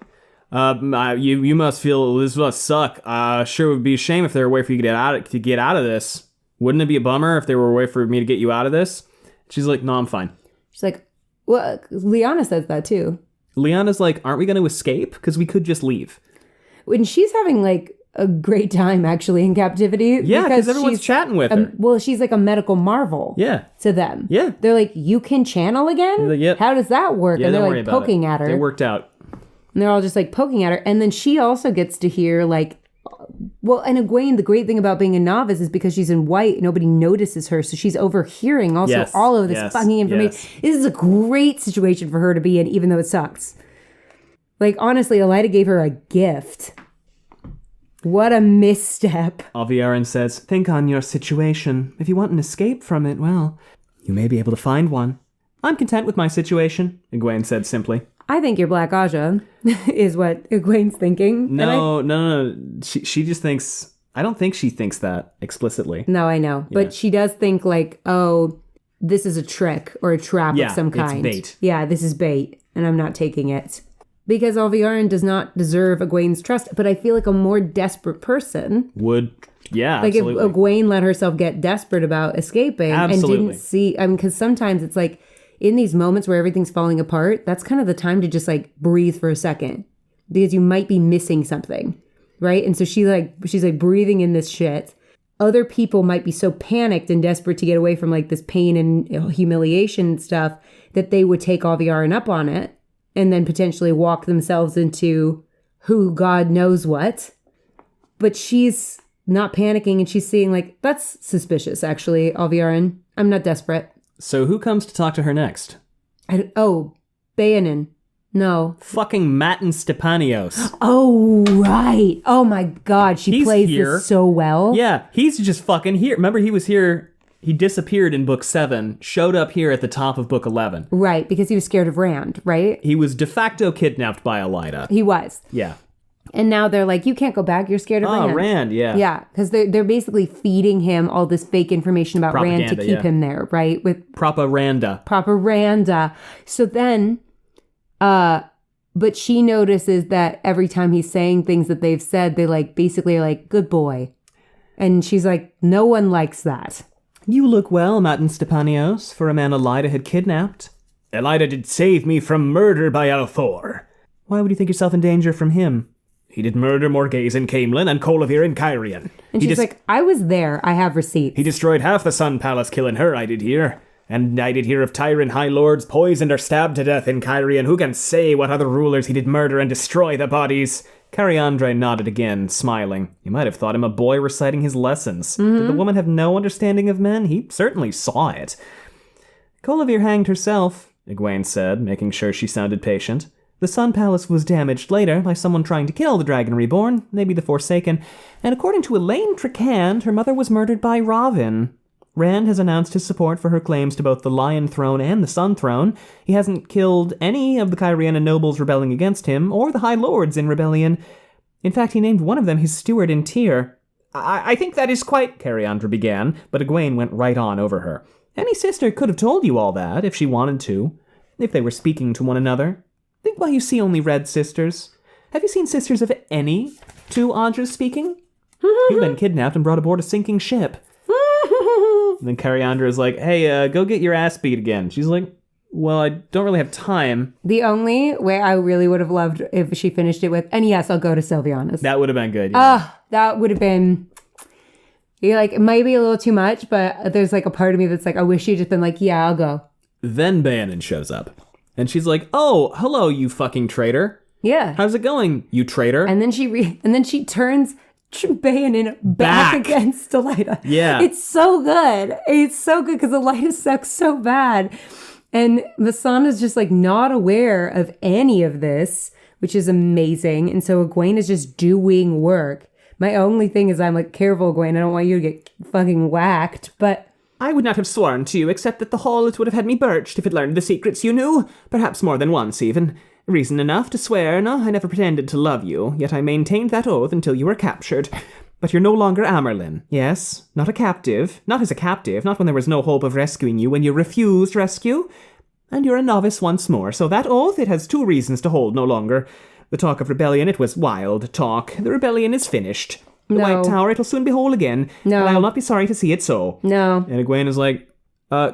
you must feel this must suck. Sure would be a shame if there were a way for you to get out of this. Wouldn't it be a bummer if there were a way for me to get you out of this? She's like, no, I'm fine. She's like, well, Lyanna says that too. Lyanna's like, aren't we going to escape? Because we could just leave. When she's having like a great time, actually, in captivity. Yeah, because everyone's chatting with her. Well, she's like a medical marvel to them. Yeah. They're like, you can channel again? Like, yep. How does that work? Yeah, and they're don't like worry poking at her. It worked out. And they're all just like poking at her. And then she also gets to hear like, well, and Egwene, the great thing about being a novice is because she's in white, nobody notices her. So she's overhearing also all of this fucking information. Yes. This is a great situation for her to be in, even though it sucks. Like, honestly, Elida gave her a gift. What a misstep. Alviarin says, think on your situation. If you want an escape from it, well, you may be able to find one. I'm content with my situation, Egwene said simply. I think you're Black Aja, is what Egwene's thinking. No. She just thinks... I don't think she thinks that explicitly. No, I know. Yeah. But she does think like, oh, this is a trick or a trap of some kind. It's bait. Yeah, this is bait, and I'm not taking it. Because Alviarin does not deserve Egwene's trust, but I feel like a more desperate person would... Yeah, like absolutely. if Egwene let herself get desperate about escaping and didn't see... I mean, because sometimes it's like... in these moments where everything's falling apart, that's kind of the time to just like breathe for a second because you might be missing something, right? And so she's like breathing in this shit. Other people might be so panicked and desperate to get away from like this pain and humiliation and stuff that they would take Alviarin up on it and then potentially walk themselves into who God knows what. But she's not panicking and she's seeing like, that's suspicious, actually, Alviarin. I'm not desperate. So who comes to talk to her next? Bayanin. No. Fucking Matin Stepanios. Oh, right. Oh my God, he's plays here. This so well. Yeah, he's just fucking here. Remember, he was here, he disappeared in book 7, showed up here at the top of book 11. Right, because he was scared of Rand, right? He was de facto kidnapped by Elida. He was. Yeah. And now they're like, you can't go back. You're scared of Rand. Oh, Rand, yeah. Yeah, because they're basically feeding him all this fake information about Rand to keep him there, right? With Propaganda. So then, but she notices that every time he's saying things that they've said, they like basically are like, good boy. And she's like, no one likes that. You look well, Matin Stepanios, for a man Elida had kidnapped. Elida did save me from murder by Althor. Why would you think yourself in danger from him? He did murder Morghese in Camelin and Colavir in Kyrian. And she's like, I was there. I have receipts. He destroyed half the Sun Palace, killing her, I did hear. And I did hear of Tyran High Lords poisoned or stabbed to death in Kyrian. Who can say what other rulers he did murder and destroy the bodies? Cariandre nodded again, smiling. You might have thought him a boy reciting his lessons. Mm-hmm. Did the woman have no understanding of men? He certainly saw it. Colavir hanged herself, Egwene said, making sure she sounded patient. The Sun Palace was damaged later by someone trying to kill the Dragon Reborn, maybe the Forsaken, and according to Elaine Tricand, her mother was murdered by Ravin. Rand has announced his support for her claims to both the Lion Throne and the Sun Throne. He hasn't killed any of the Kyriana nobles rebelling against him, or the High Lords in rebellion. In fact, he named one of them his steward in Tyr. I think that is quite... Cariandra began, but Egwene went right on over her. Any sister could have told you all that, if she wanted to, if they were speaking to one another. Think why you see only red sisters. Have you seen sisters of any two Audras speaking? You've been kidnapped and brought aboard a sinking ship. And then Cariandra is like, hey, go get your ass beat again. She's like, well, I don't really have time. The only way I really would have loved if she finished it with, and yes, I'll go to Sylviana's. That would have been good. Yeah. That would have been... You're like, it might be a little too much, but there's like a part of me that's like, I wish she'd just been like, yeah, I'll go. Then Bayanin shows up. And she's like, oh, hello, you fucking traitor. Yeah. How's it going, you traitor? And then she turns Bayanin back against Elida. Yeah. It's so good. It's so good because Elida sucks so bad. And Masana's just like not aware of any of this, which is amazing. And so Egwene is just doing work. My only thing is I'm like, careful, Egwene. I don't want you to get fucking whacked, but... I would not have sworn to you, except that the Halls would have had me birched if it learned the secrets you knew. Perhaps more than once, even. Reason enough to swear, no, I never pretended to love you, yet I maintained that oath until you were captured. But you're no longer Amerlin, yes? Not a captive, not as a captive, not when there was no hope of rescuing you, when you refused rescue. And you're a novice once more, so that oath, it has 2 reasons to hold no longer. The talk of rebellion, it was wild talk. The rebellion is finished. The White Tower, it'll soon be whole again. No. And I'll not be sorry to see it so. No. And Egwene is like,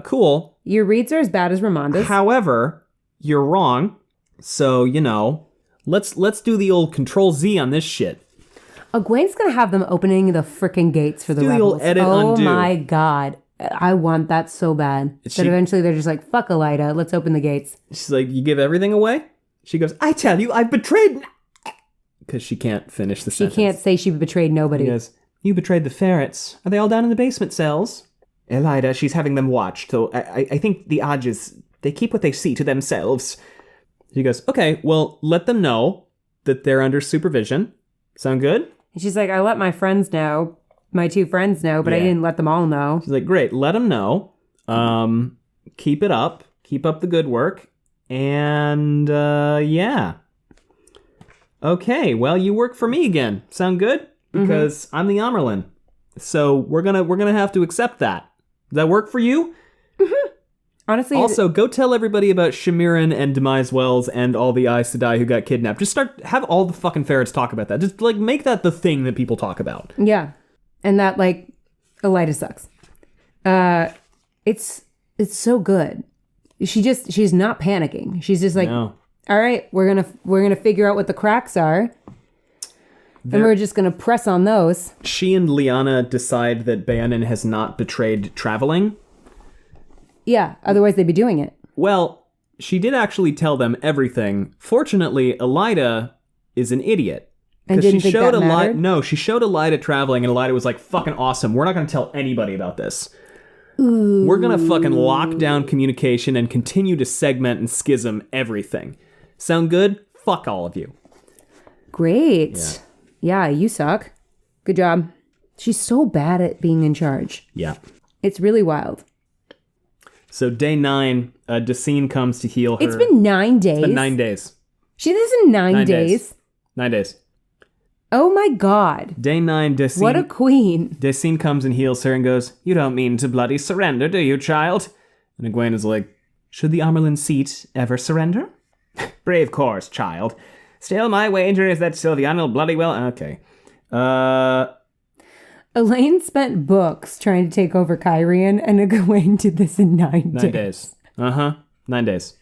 cool. Your reads are as bad as Romanda's. However, you're wrong. So, let's do the old Control-Z on this shit. Egwene's gonna have them opening the freaking gates for the Do the rebels. old edit oh undo. my god. I want that so bad. That eventually they're just like, fuck Elida, let's open the gates. She's like, you give everything away? She goes, I tell you, I've betrayed... Because she can't finish the sentence. She can't say she betrayed nobody. She goes, you betrayed the ferrets. Are they all down in the basement cells? Elida, she's having them watched, so I think the Ajs, they keep what they see to themselves. She goes, okay, well, let them know that they're under supervision. Sound good? And she's like, I let my friends know, my 2 friends know, but I Yeah. didn't let them all know. She's like, great, let them know. Keep it up. Keep up the good work. And, yeah. Okay, well, you work for me again. Sound good? Because I'm the Amerlin. So we're gonna have to accept that. Does that work for you? Honestly, Also, go tell everybody about Shamiran and Demise Wells and all the Aes Sedai who got kidnapped. Just have all the fucking ferrets talk about that. Just, like, make that the thing that people talk about. yeah. And that, like, Elida sucks. It's so good. She's not panicking. She's just like, No. all right, we're gonna figure out what the cracks are. And we're just gonna press on those. She and Lyanna decide that Bayanin has not betrayed traveling. Yeah, otherwise they'd be doing it. Well, she did actually tell them everything. Fortunately, Elida is an idiot. And 'Cause didn't think that mattered? No, she showed Elida traveling, and Elida was like, fucking awesome. We're not going to tell anybody about this. Ooh. We're going to fucking lock down communication and continue to segment and schism everything. Sound good? Fuck all of you. Great. Yeah, you suck. Good job. She's so bad at being in charge. Yeah. It's really wild. So day 9, Dacine comes to heal her. It's been 9 days. It's been 9 days. She did this in 9 days. 9 days. Oh my god. Day 9, Dacine... What a queen. Dacine comes and heals her and goes, you don't mean to bloody surrender, do you, child? And Egwene is like, should the Amerlin seat ever surrender? Brave course, child. Still, my wager is that Sylviana will bloody well... Okay. Elaine spent books trying to take over Kyrian, and Egwene did this in 9 days. 9 days. 9 days.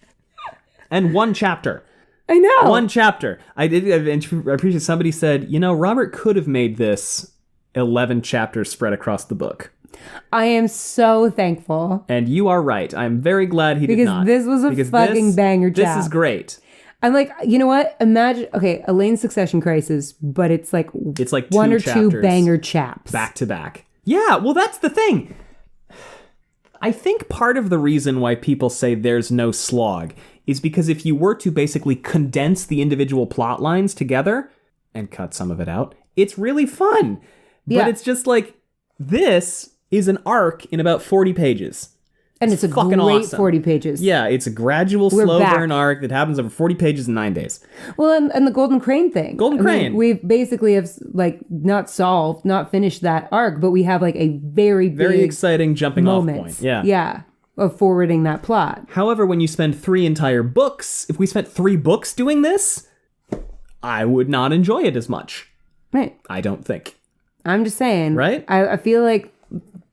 And 1 chapter. I know. 1 chapter. I appreciate somebody said, Robert could have made this 11 chapters spread across the book. I am so thankful. And you are right. I'm very glad he did not. Because this was a fucking banger chap. This is great. I'm like, you know what? Imagine, okay, Elaine's Succession Crisis, but it's like 1 or 2 banger chaps. Back to back. Yeah, well, that's the thing. I think part of the reason why people say there's no slog is because if you were to basically condense the individual plot lines together and cut some of it out, it's really fun. But it's just like, this is an arc in about 40 pages. And it's a fucking great awesome. 40 pages. Yeah, it's a gradual, slow burn arc that happens over 40 pages in 9 days. Well, and the Golden Crane thing. Golden Crane. We basically have, like, not finished that arc, but we have, like, a very big exciting jumping off point. Yeah. Yeah, of forwarding that plot. However, when you spend 3 entire books, if we spent 3 books doing this, I would not enjoy it as much. Right. I don't think. I'm just saying. Right? I feel like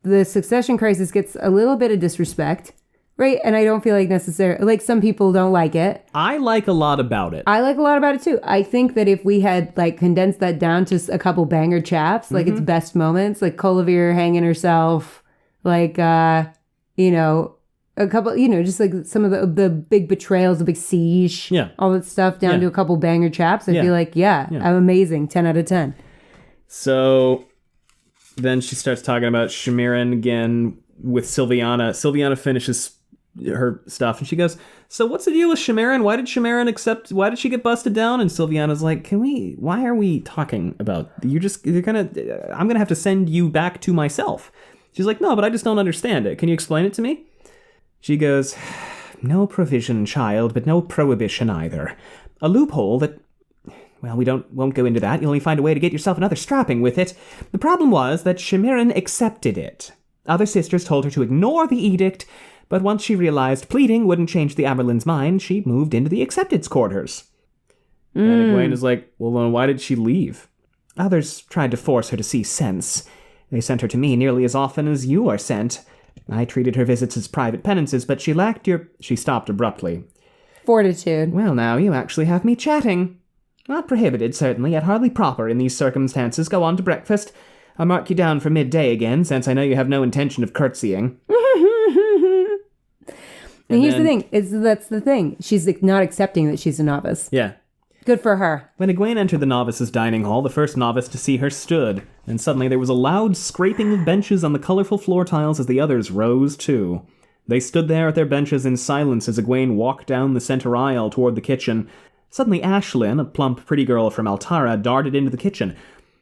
the Succession Crisis gets a little bit of disrespect, right? And I don't feel like necessarily, like, some people don't like it. I like a lot about it. I like a lot about it too. I think that if we had, like, condensed that down to a couple banger chaps, like its best moments, like Colivir hanging herself, like, a couple, just like some of the big betrayals, the big siege, all that stuff down to a couple banger chaps. I feel like, I'm amazing. 10 out of 10. So then she starts talking about Shamiran again with Sylviana. Sylviana finishes her stuff and she goes, so what's the deal with Shamiran? Why did she get busted down? And Sylviana's like, why are we talking about, I'm gonna have to send you back to myself. She's like, no, but I just don't understand it. Can you explain it to me? She goes, no provision, child, but no prohibition either. A loophole that, well, won't go into that. You'll only find a way to get yourself another strapping with it. The problem was that Shamiran accepted it. Other sisters told her to ignore the edict, but once she realized pleading wouldn't change the Amerlin's mind, she moved into the accepted's quarters. And Egwene is like, well, then why did she leave? Others tried to force her to see sense. They sent her to me nearly as often as you are sent. I treated her visits as private penances, but she lacked She stopped abruptly. Fortitude. Well, now you actually have me chatting. Not prohibited, certainly, yet hardly proper in these circumstances. Go on to breakfast. I'll mark you down for midday again, since I know you have no intention of curtsying. And here's the thing. That's the thing. She's not accepting that she's a novice. Yeah. Good for her. When Egwene entered the novices' dining hall, the first novice to see her stood, and suddenly there was a loud scraping of benches on the colorful floor tiles as the others rose too. They stood there at their benches in silence as Egwene walked down the center aisle toward the kitchen. Suddenly Ashlyn, a plump, pretty girl from Altara, darted into the kitchen.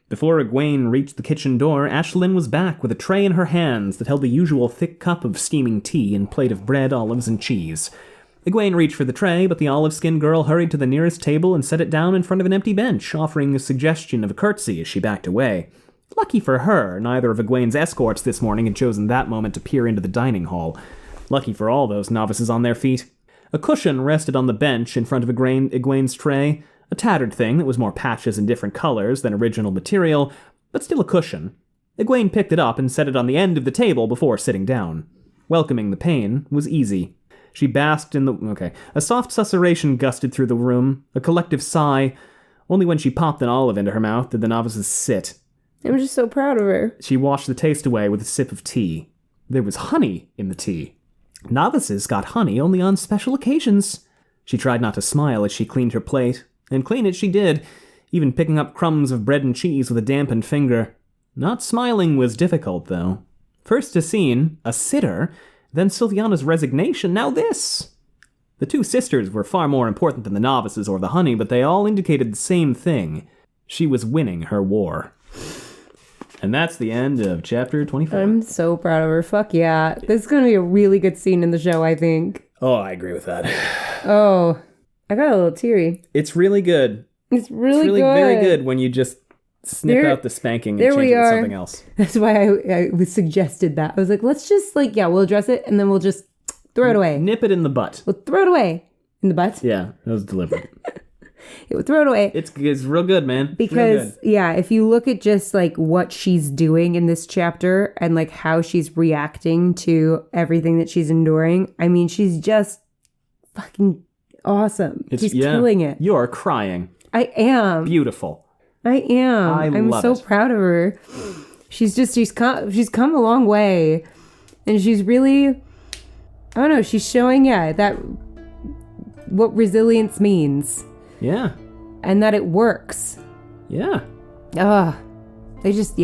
Before Egwene reached the kitchen door, Ashlyn was back with a tray in her hands that held the usual thick cup of steaming tea and plate of bread, olives, and cheese. Egwene reached for the tray, but the olive-skinned girl hurried to the nearest table and set it down in front of an empty bench, offering a suggestion of a curtsy as she backed away. Lucky for her, neither of Egwene's escorts this morning had chosen that moment to peer into the dining hall. Lucky for all those novices on their feet. A cushion rested on the bench in front of Egwene's tray, a tattered thing that was more patches and different colors than original material, but still a cushion. Egwene picked it up and set it on the end of the table before sitting down. Welcoming the pain was easy. She basked in the... A soft susurration gusted through the room, a collective sigh. Only when she popped an olive into her mouth did the novices sit. I'm just so proud of her. She washed the taste away with a sip of tea. There was honey in the tea. Novices got honey only on special occasions. She tried not to smile as she cleaned her plate, and clean it she did, even picking up crumbs of bread and cheese with a dampened finger. Not smiling was difficult, though. First a scene, a sitter, then Sylviana's resignation, now this. The two sisters were far more important than the novices or the honey, but they all indicated the same thing. She was winning her war. And that's the end of chapter 24. I'm so proud of her. Fuck yeah. This is going to be a really good scene in the show, I think. Oh, I agree with that. Oh, I got a little teary. It's really good. It's really good. Very good when you just snip out the spanking and change it to something else. That's why I was suggested that. I was like, let's just we'll address it and then we'll just throw it away. Nip it in the butt. We'll throw it away. In the butt? Yeah, that was deliberate. We'll throw it away. It's real good, man. Because, yeah, if you look at just what she's doing in this chapter and how she's reacting to everything that she's enduring, I mean, she's just fucking awesome. She's killing it. You're crying. I am. Beautiful. I am. I'm so proud of her. She's come a long way. And she's really, I don't know, she's showing, that what resilience means. Yeah. And that it works. Yeah. They just,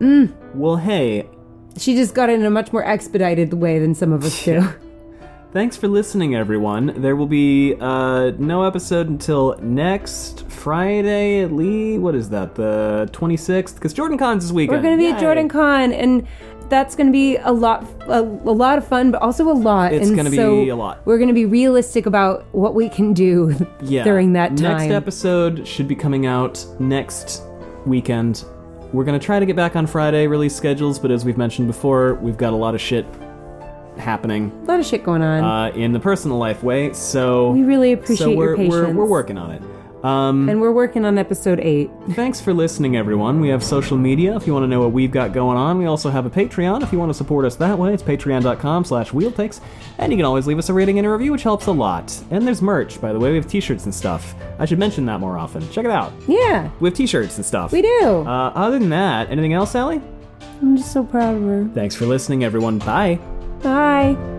Well, hey. She just got it in a much more expedited way than some of us do. Thanks for listening, everyone. There will be no episode until next Friday at least. What is that? The 26th? Because Jordan Con's this weekend. We're going to be at Jordan Con, and that's going to be a lot of fun, but also a lot. It's going to be a lot. We're going to be realistic about what we can do during that time. Next episode should be coming out next weekend. We're going to try to get back on Friday release schedules, but as we've mentioned before, we've got a lot of shit happening. A lot of shit going on. In the personal life way, so... We really appreciate your patience. We're working on it. And we're working on episode 8. Thanks for listening, everyone. We have social media if you want to know what we've got going on. We also have a Patreon if you want to support us that way. It's patreon.com/wheeltakes. And you can always leave us a rating and a review, which helps a lot. And there's merch, by the way. We have t-shirts and stuff. I should mention that more often. Check it out. Yeah. We have t-shirts and stuff. We do. Other than that, anything else, Allie? I'm just so proud of her. Thanks for listening, everyone. Bye. Bye.